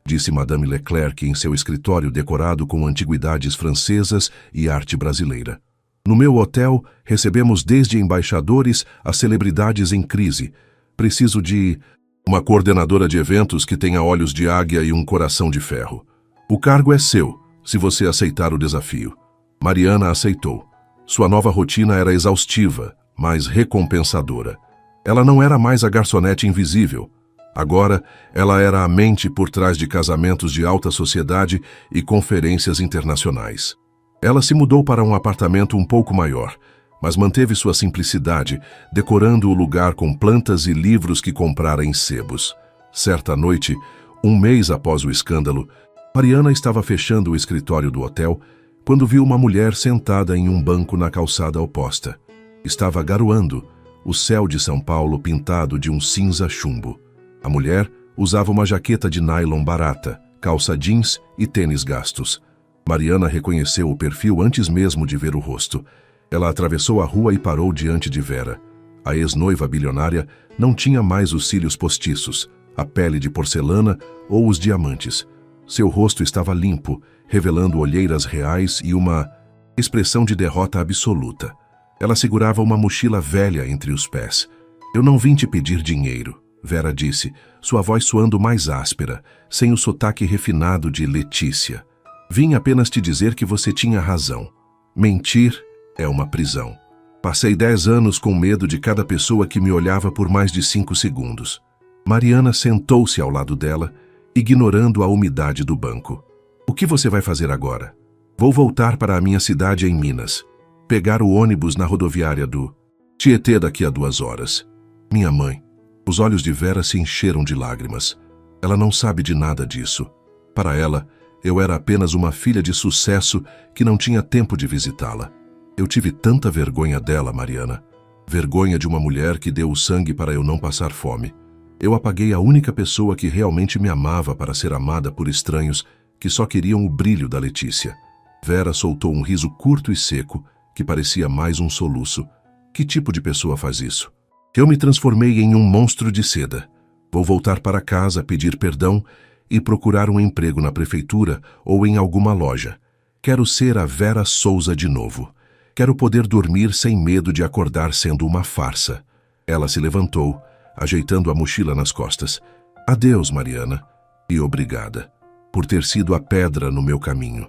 disse Madame Leclerc em seu escritório decorado com antiguidades francesas e arte brasileira. No meu hotel, recebemos desde embaixadores a celebridades em crise. Preciso de uma coordenadora de eventos que tenha olhos de águia e um coração de ferro. O cargo é seu, se você aceitar o desafio. Mariana aceitou. Sua nova rotina era exaustiva, mas recompensadora. Ela não era mais a garçonete invisível. Agora, ela era a mente por trás de casamentos de alta sociedade e conferências internacionais. Ela se mudou para um apartamento um pouco maior, mas manteve sua simplicidade, decorando o lugar com plantas e livros que comprara em sebos. Certa noite, um mês após o escândalo, Mariana estava fechando o escritório do hotel quando viu uma mulher sentada em um banco na calçada oposta. Estava garoando, o céu de São Paulo pintado de um cinza chumbo. A mulher usava uma jaqueta de nylon barata, calça jeans e tênis gastos. Mariana reconheceu o perfil antes mesmo de ver o rosto. Ela atravessou a rua e parou diante de Vera. A ex-noiva bilionária não tinha mais os cílios postiços, a pele de porcelana ou os diamantes. Seu rosto estava limpo, revelando olheiras reais e uma expressão de derrota absoluta. Ela segurava uma mochila velha entre os pés. Eu não vim te pedir dinheiro, Vera disse, sua voz soando mais áspera, sem o sotaque refinado de Letícia. Vim apenas te dizer que você tinha razão. Mentir é uma prisão. Passei 10 anos com medo de cada pessoa que me olhava por mais de 5 segundos. Mariana sentou-se ao lado dela, ignorando a umidade do banco. O que você vai fazer agora? Vou voltar para a minha cidade em Minas. Pegar o ônibus na rodoviária do Tietê daqui a 2 horas. Minha mãe. Os olhos de Vera se encheram de lágrimas. Ela não sabe de nada disso. Para ela, eu era apenas uma filha de sucesso que não tinha tempo de visitá-la. Eu tive tanta vergonha dela, Mariana. Vergonha de uma mulher que deu o sangue para eu não passar fome. Eu apaguei a única pessoa que realmente me amava para ser amada por estranhos que só queriam o brilho da Letícia. Vera soltou um riso curto e seco, que parecia mais um soluço. Que tipo de pessoa faz isso? Eu me transformei em um monstro de seda. Vou voltar para casa, pedir perdão e procurar um emprego na prefeitura ou em alguma loja. Quero ser a Vera Souza de novo. Quero poder dormir sem medo de acordar sendo uma farsa. Ela se levantou, ajeitando a mochila nas costas. Adeus, Mariana, e obrigada por ter sido a pedra no meu caminho.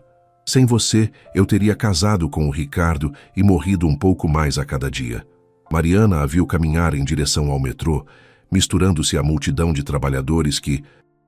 Sem você, eu teria casado com o Ricardo e morrido um pouco mais a cada dia. Mariana a viu caminhar em direção ao metrô, misturando-se à multidão de trabalhadores que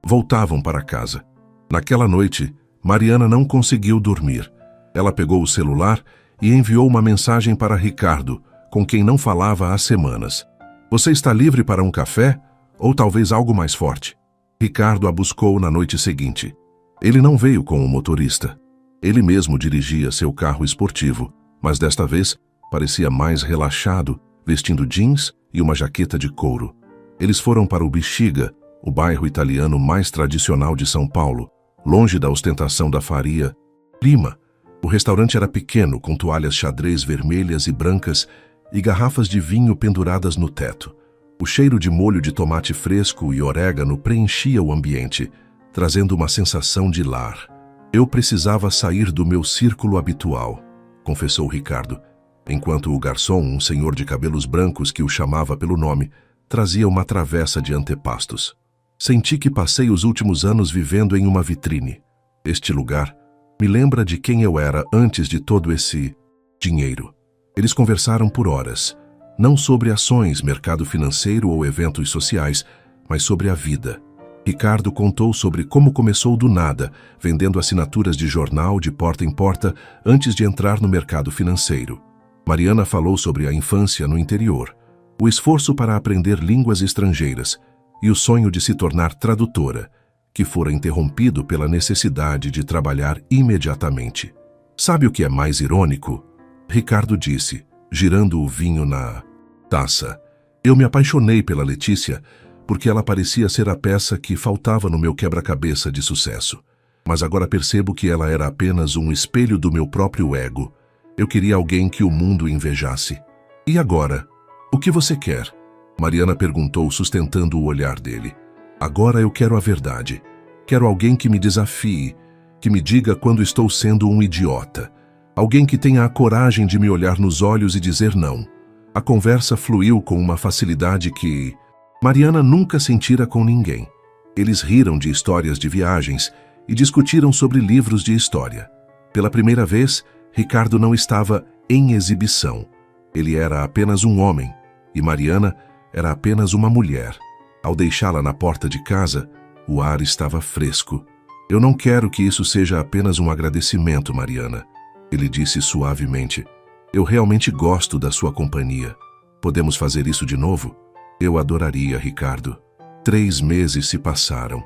voltavam para casa. Naquela noite, Mariana não conseguiu dormir. Ela pegou o celular e enviou uma mensagem para Ricardo, com quem não falava há semanas. Você está livre para um café? Ou talvez algo mais forte? Ricardo a buscou na noite seguinte. Ele não veio com o motorista. Ele mesmo dirigia seu carro esportivo, mas desta vez parecia mais relaxado, vestindo jeans e uma jaqueta de couro. Eles foram para o Bexiga, o bairro italiano mais tradicional de São Paulo, longe da ostentação da Faria Lima. O restaurante era pequeno, com toalhas xadrez vermelhas e brancas e garrafas de vinho penduradas no teto. O cheiro de molho de tomate fresco e orégano preenchia o ambiente, trazendo uma sensação de lar. Eu precisava sair do meu círculo habitual, confessou Ricardo, enquanto o garçom, um senhor de cabelos brancos que o chamava pelo nome, trazia uma travessa de antepastos. Senti que passei os últimos anos vivendo em uma vitrine. Este lugar me lembra de quem eu era antes de todo esse dinheiro. Eles conversaram por horas, não sobre ações, mercado financeiro ou eventos sociais, mas sobre a vida. Ricardo contou sobre como começou do nada, vendendo assinaturas de jornal de porta em porta antes de entrar no mercado financeiro. Mariana falou sobre a infância no interior, o esforço para aprender línguas estrangeiras e o sonho de se tornar tradutora, que fora interrompido pela necessidade de trabalhar imediatamente. Sabe o que é mais irônico? Ricardo disse, girando o vinho na taça. Eu me apaixonei pela Letícia porque ela parecia ser a peça que faltava no meu quebra-cabeça de sucesso. Mas agora percebo que ela era apenas um espelho do meu próprio ego. Eu queria alguém que o mundo invejasse. E agora? O que você quer? Mariana perguntou, sustentando o olhar dele. Agora eu quero a verdade. Quero alguém que me desafie, que me diga quando estou sendo um idiota. Alguém que tenha a coragem de me olhar nos olhos e dizer não. A conversa fluiu com uma facilidade que Mariana nunca sentira com ninguém. Eles riram de histórias de viagens e discutiram sobre livros de história. Pela primeira vez, Ricardo não estava em exibição. Ele era apenas um homem e Mariana era apenas uma mulher. Ao deixá-la na porta de casa, o ar estava fresco. Eu não quero que isso seja apenas um agradecimento, Mariana. Ele disse suavemente. Eu realmente gosto da sua companhia. Podemos fazer isso de novo? Eu adoraria, Ricardo. 3 meses se passaram.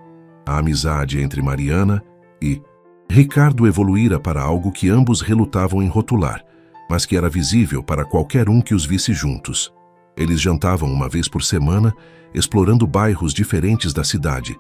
A amizade entre Mariana e Ricardo evoluíra para algo que ambos relutavam em rotular, mas que era visível para qualquer um que os visse juntos. Eles jantavam uma vez por semana, explorando bairros diferentes da cidade,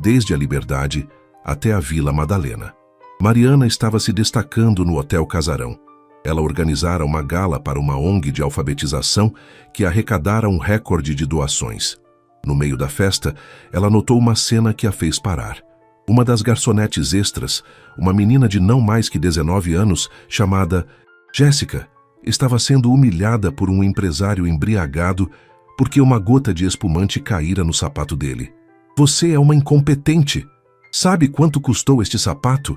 desde a Liberdade até a Vila Madalena. Mariana estava se destacando no Hotel Casarão. Ela organizara uma gala para uma ONG de alfabetização que arrecadara um recorde de doações. No meio da festa, ela notou uma cena que a fez parar. Uma das garçonetes extras, uma menina de não mais que 19 anos, chamada Jéssica, estava sendo humilhada por um empresário embriagado porque uma gota de espumante caíra no sapato dele. Você é uma incompetente! Sabe quanto custou este sapato?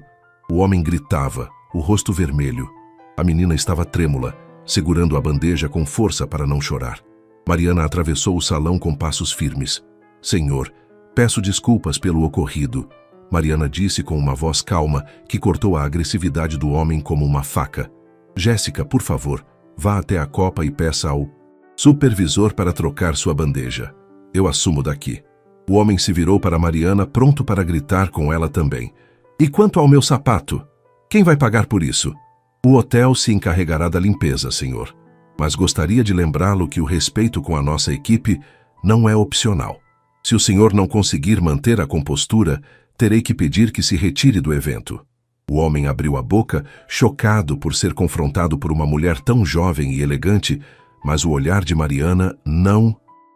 O homem gritava, o rosto vermelho. A menina estava trêmula, segurando a bandeja com força para não chorar. Mariana atravessou o salão com passos firmes. Senhor, peço desculpas pelo ocorrido. Mariana disse com uma voz calma que cortou a agressividade do homem como uma faca. Jéssica, por favor, vá até a copa e peça ao supervisor para trocar sua bandeja. Eu assumo daqui. O homem se virou para Mariana, pronto para gritar com ela também. E quanto ao meu sapato? Quem vai pagar por isso? O hotel se encarregará da limpeza, senhor. Mas gostaria de lembrá-lo que o respeito com a nossa equipe não é opcional. Se o senhor não conseguir manter a compostura, terei que pedir que se retire do evento. O homem abriu a boca, chocado por ser confrontado por uma mulher tão jovem e elegante, mas o olhar de Mariana não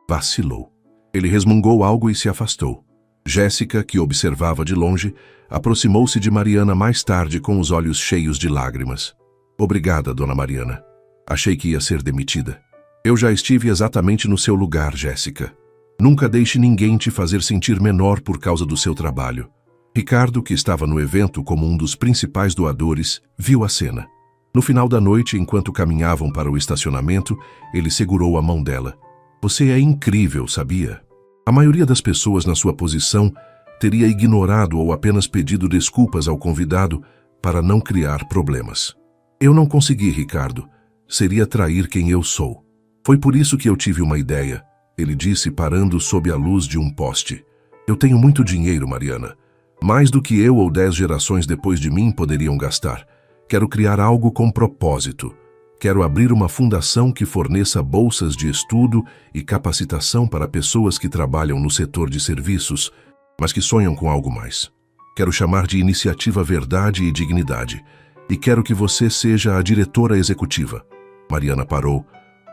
vacilou. Ele resmungou algo e se afastou. Jéssica, que observava de longe, aproximou-se de Mariana mais tarde com os olhos cheios de lágrimas. Obrigada, dona Mariana. Achei que ia ser demitida. Eu já estive exatamente no seu lugar, Jéssica. Nunca deixe ninguém te fazer sentir menor por causa do seu trabalho. Ricardo, que estava no evento como um dos principais doadores, viu a cena. No final da noite, enquanto caminhavam para o estacionamento, ele segurou a mão dela. Você é incrível, sabia? A maioria das pessoas na sua posição teria ignorado ou apenas pedido desculpas ao convidado, para não criar problemas. Eu não consegui, Ricardo. Seria trair quem eu sou. Foi por isso que eu tive uma ideia, ele disse parando sob a luz de um poste. Eu tenho muito dinheiro, Mariana. Mais do que eu ou 10 gerações depois de mim poderiam gastar. Quero criar algo com propósito. Quero abrir uma fundação que forneça bolsas de estudo e capacitação para pessoas que trabalham no setor de serviços, mas que sonham com algo mais. Quero chamar de Iniciativa Verdade e Dignidade. E quero que você seja a diretora executiva. Mariana parou,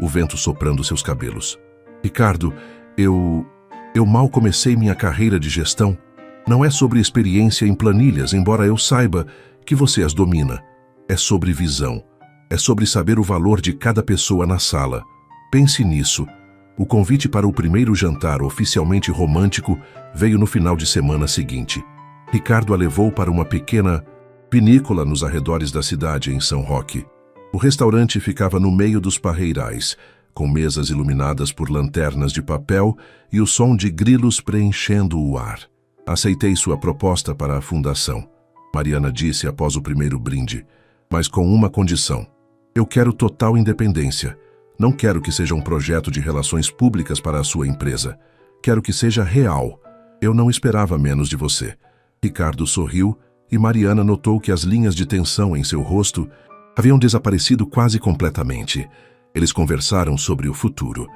o vento soprando seus cabelos. Ricardo, eu mal comecei minha carreira de gestão. Não é sobre experiência em planilhas, embora eu saiba que você as domina. É sobre visão. É sobre saber o valor de cada pessoa na sala. Pense nisso. O convite para o primeiro jantar oficialmente romântico veio no final de semana seguinte. Ricardo a levou para uma pequena vinícola nos arredores da cidade, em São Roque. O restaurante ficava no meio dos parreirais, com mesas iluminadas por lanternas de papel e o som de grilos preenchendo o ar. Aceitei sua proposta para a fundação, Mariana disse após o primeiro brinde, mas com uma condição. Eu quero total independência. Não quero que seja um projeto de relações públicas para a sua empresa. Quero que seja real. Eu não esperava menos de você. Ricardo sorriu e Mariana notou que as linhas de tensão em seu rosto haviam desaparecido quase completamente. Eles conversaram sobre o futuro.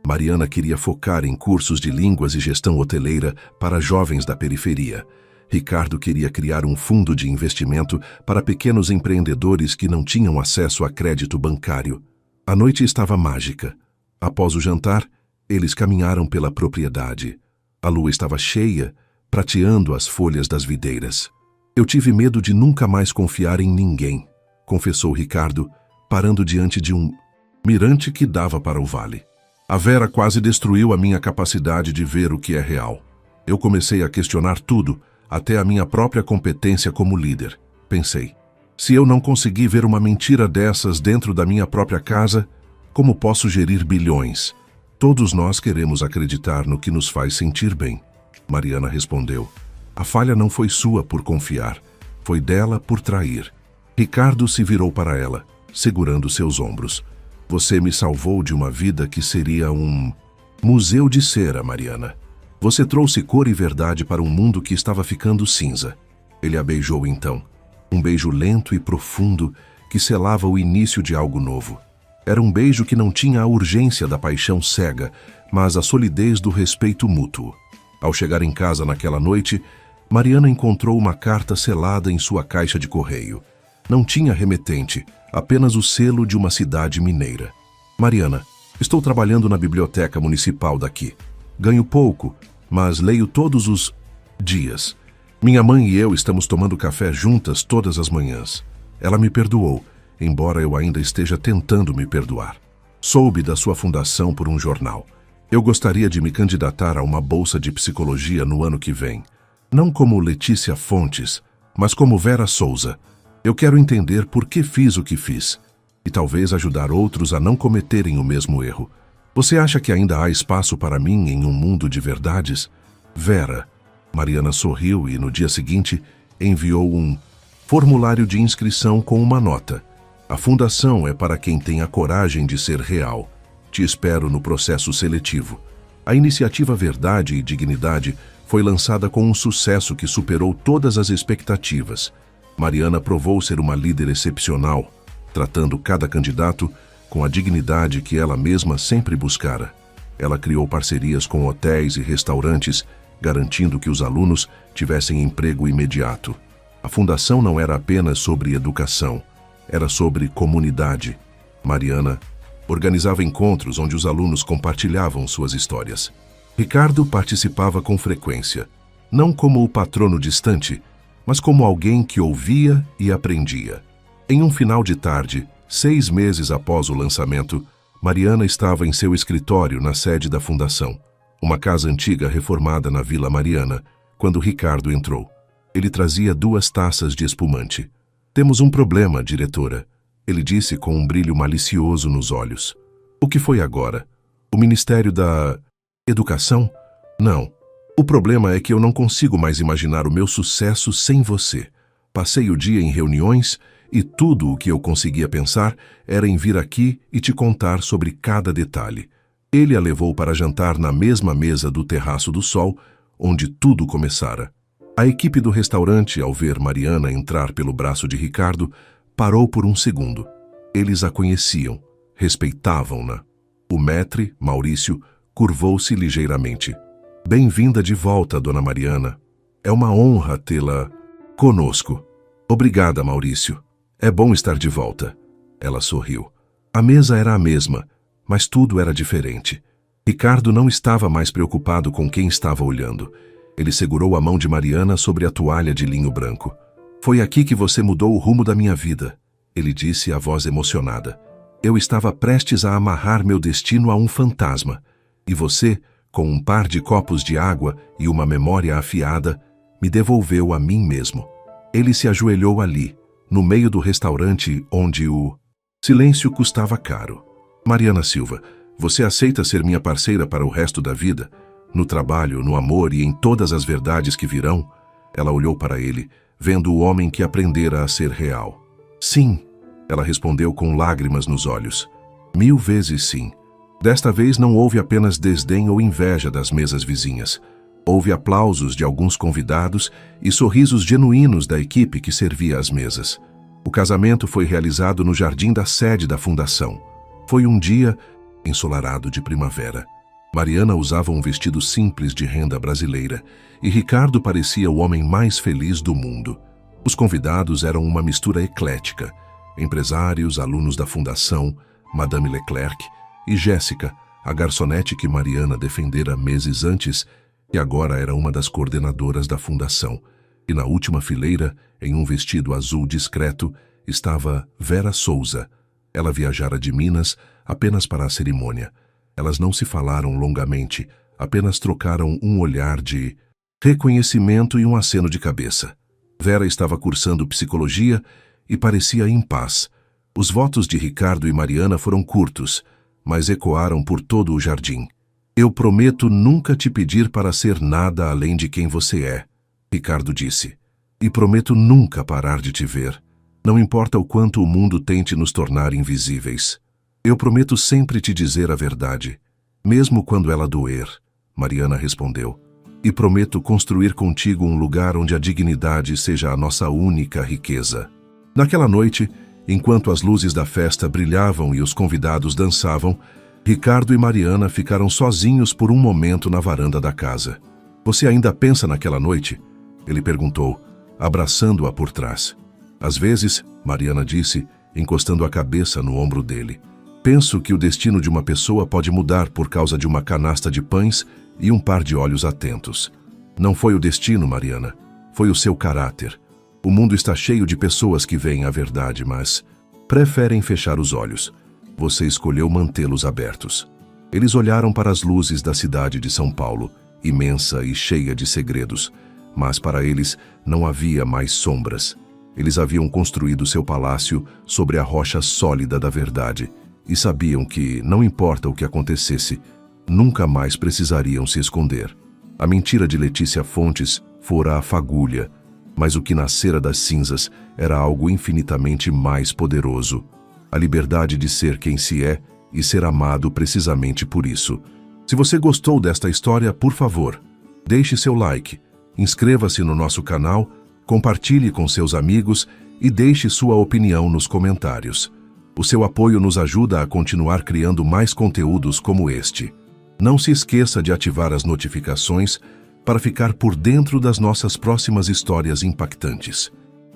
Mariana queria focar em cursos de línguas e gestão hoteleira para jovens da periferia. Ricardo queria criar um fundo de investimento para pequenos empreendedores que não tinham acesso a crédito bancário. A noite estava mágica. Após o jantar, eles caminharam pela propriedade. A lua estava cheia, prateando as folhas das videiras. Eu tive medo de nunca mais confiar em ninguém, confessou Ricardo, parando diante de um mirante que dava para o vale. A Vera quase destruiu a minha capacidade de ver o que é real. Eu comecei a questionar tudo, até a minha própria competência como líder. Pensei, se eu não conseguir ver uma mentira dessas dentro da minha própria casa, como posso gerir bilhões? Todos nós queremos acreditar no que nos faz sentir bem. Mariana respondeu. A falha não foi sua por confiar, foi dela por trair. Ricardo se virou para ela, segurando seus ombros. Você me salvou de uma vida que seria um museu de cera, Mariana. Você trouxe cor e verdade para um mundo que estava ficando cinza. Ele a beijou então. Um beijo lento e profundo que selava o início de algo novo. Era um beijo que não tinha a urgência da paixão cega, mas a solidez do respeito mútuo. Ao chegar em casa naquela noite, Mariana encontrou uma carta selada em sua caixa de correio. Não tinha remetente, apenas o selo de uma cidade mineira. Mariana, estou trabalhando na biblioteca municipal daqui. Ganho pouco, mas leio todos os dias. Minha mãe e eu estamos tomando café juntas todas as manhãs. Ela me perdoou, embora eu ainda esteja tentando me perdoar. Soube da sua fundação por um jornal. Eu gostaria de me candidatar a uma bolsa de psicologia no ano que vem. Não como Letícia Fontes, mas como Vera Souza. Eu quero entender por que fiz o que fiz e talvez ajudar outros a não cometerem o mesmo erro. Você acha que ainda há espaço para mim em um mundo de verdades? Vera. Mariana sorriu e no dia seguinte enviou um formulário de inscrição com uma nota. A fundação é para quem tem a coragem de ser real. Te espero no processo seletivo. A iniciativa Verdade e Dignidade foi lançada com um sucesso que superou todas as expectativas. Mariana provou ser uma líder excepcional, tratando cada candidato com a dignidade que ela mesma sempre buscara. Ela criou parcerias com hotéis e restaurantes, garantindo que os alunos tivessem emprego imediato. A fundação não era apenas sobre educação, era sobre comunidade. Mariana organizava encontros onde os alunos compartilhavam suas histórias. Ricardo participava com frequência, não como o patrono distante, mas como alguém que ouvia e aprendia. Em um final de tarde, 6 meses após o lançamento, Mariana estava em seu escritório na sede da fundação, uma casa antiga reformada na Vila Mariana, quando Ricardo entrou. Ele trazia 2 taças de espumante. Temos um problema, diretora, ele disse com um brilho malicioso nos olhos. O que foi agora? O Ministério da Educação? Não. O problema é que eu não consigo mais imaginar o meu sucesso sem você. Passei o dia em reuniões e tudo o que eu conseguia pensar era em vir aqui e te contar sobre cada detalhe. Ele a levou para jantar na mesma mesa do Terraço do Sol, onde tudo começara. A equipe do restaurante, ao ver Mariana entrar pelo braço de Ricardo, parou por um segundo. Eles a conheciam, respeitavam-na. O maître, Maurício, curvou-se ligeiramente. Bem-vinda de volta, dona Mariana. É uma honra tê-la conosco. Obrigada, Maurício. É bom estar de volta. Ela sorriu. A mesa era a mesma, mas tudo era diferente. Ricardo não estava mais preocupado com quem estava olhando. Ele segurou a mão de Mariana sobre a toalha de linho branco. Foi aqui que você mudou o rumo da minha vida, ele disse, a voz emocionada. Eu estava prestes a amarrar meu destino a um fantasma, e você, com um par de copos de água e uma memória afiada, me devolveu a mim mesmo. Ele se ajoelhou ali, no meio do restaurante onde o silêncio custava caro. Mariana Silva, você aceita ser minha parceira para o resto da vida? No trabalho, no amor e em todas as verdades que virão? Ela olhou para ele, vendo o homem que aprendera a ser real. Sim, ela respondeu com lágrimas nos olhos. 1000 vezes sim. Desta vez não houve apenas desdém ou inveja das mesas vizinhas. Houve aplausos de alguns convidados e sorrisos genuínos da equipe que servia as mesas. O casamento foi realizado no jardim da sede da fundação. Foi um dia ensolarado de primavera. Mariana usava um vestido simples de renda brasileira e Ricardo parecia o homem mais feliz do mundo. Os convidados eram uma mistura eclética. Empresários, alunos da fundação, Madame Leclerc e Jéssica, a garçonete que Mariana defendera meses antes e agora era uma das coordenadoras da fundação. E na última fileira, em um vestido azul discreto, estava Vera Souza. Ela viajara de Minas apenas para a cerimônia. Elas não se falaram longamente, apenas trocaram um olhar de reconhecimento e um aceno de cabeça. Vera estava cursando psicologia e parecia em paz. Os votos de Ricardo e Mariana foram curtos, mas ecoaram por todo o jardim. Eu prometo nunca te pedir para ser nada além de quem você é, Ricardo disse. E prometo nunca parar de te ver. Não importa o quanto o mundo tente nos tornar invisíveis. Eu prometo sempre te dizer a verdade, mesmo quando ela doer, Mariana respondeu. E prometo construir contigo um lugar onde a dignidade seja a nossa única riqueza. Naquela noite, enquanto as luzes da festa brilhavam e os convidados dançavam, Ricardo e Mariana ficaram sozinhos por um momento na varanda da casa. Você ainda pensa naquela noite? Ele perguntou, abraçando-a por trás. Às vezes, Mariana disse, encostando a cabeça no ombro dele. Penso que o destino de uma pessoa pode mudar por causa de uma canasta de pães e um par de olhos atentos. Não foi o destino, Mariana. Foi o seu caráter. O mundo está cheio de pessoas que veem a verdade, mas preferem fechar os olhos. Você escolheu mantê-los abertos. Eles olharam para as luzes da cidade de São Paulo, imensa e cheia de segredos, mas para eles não havia mais sombras. Eles haviam construído seu palácio sobre a rocha sólida da verdade e sabiam que, não importa o que acontecesse, nunca mais precisariam se esconder. A mentira de Letícia Fontes fora a fagulha, mas o que nascera das cinzas era algo infinitamente mais poderoso. A liberdade de ser quem se é e ser amado precisamente por isso. Se você gostou desta história, por favor, deixe seu like, inscreva-se no nosso canal, compartilhe com seus amigos e deixe sua opinião nos comentários. O seu apoio nos ajuda a continuar criando mais conteúdos como este. Não se esqueça de ativar as notificações para ficar por dentro das nossas próximas histórias impactantes.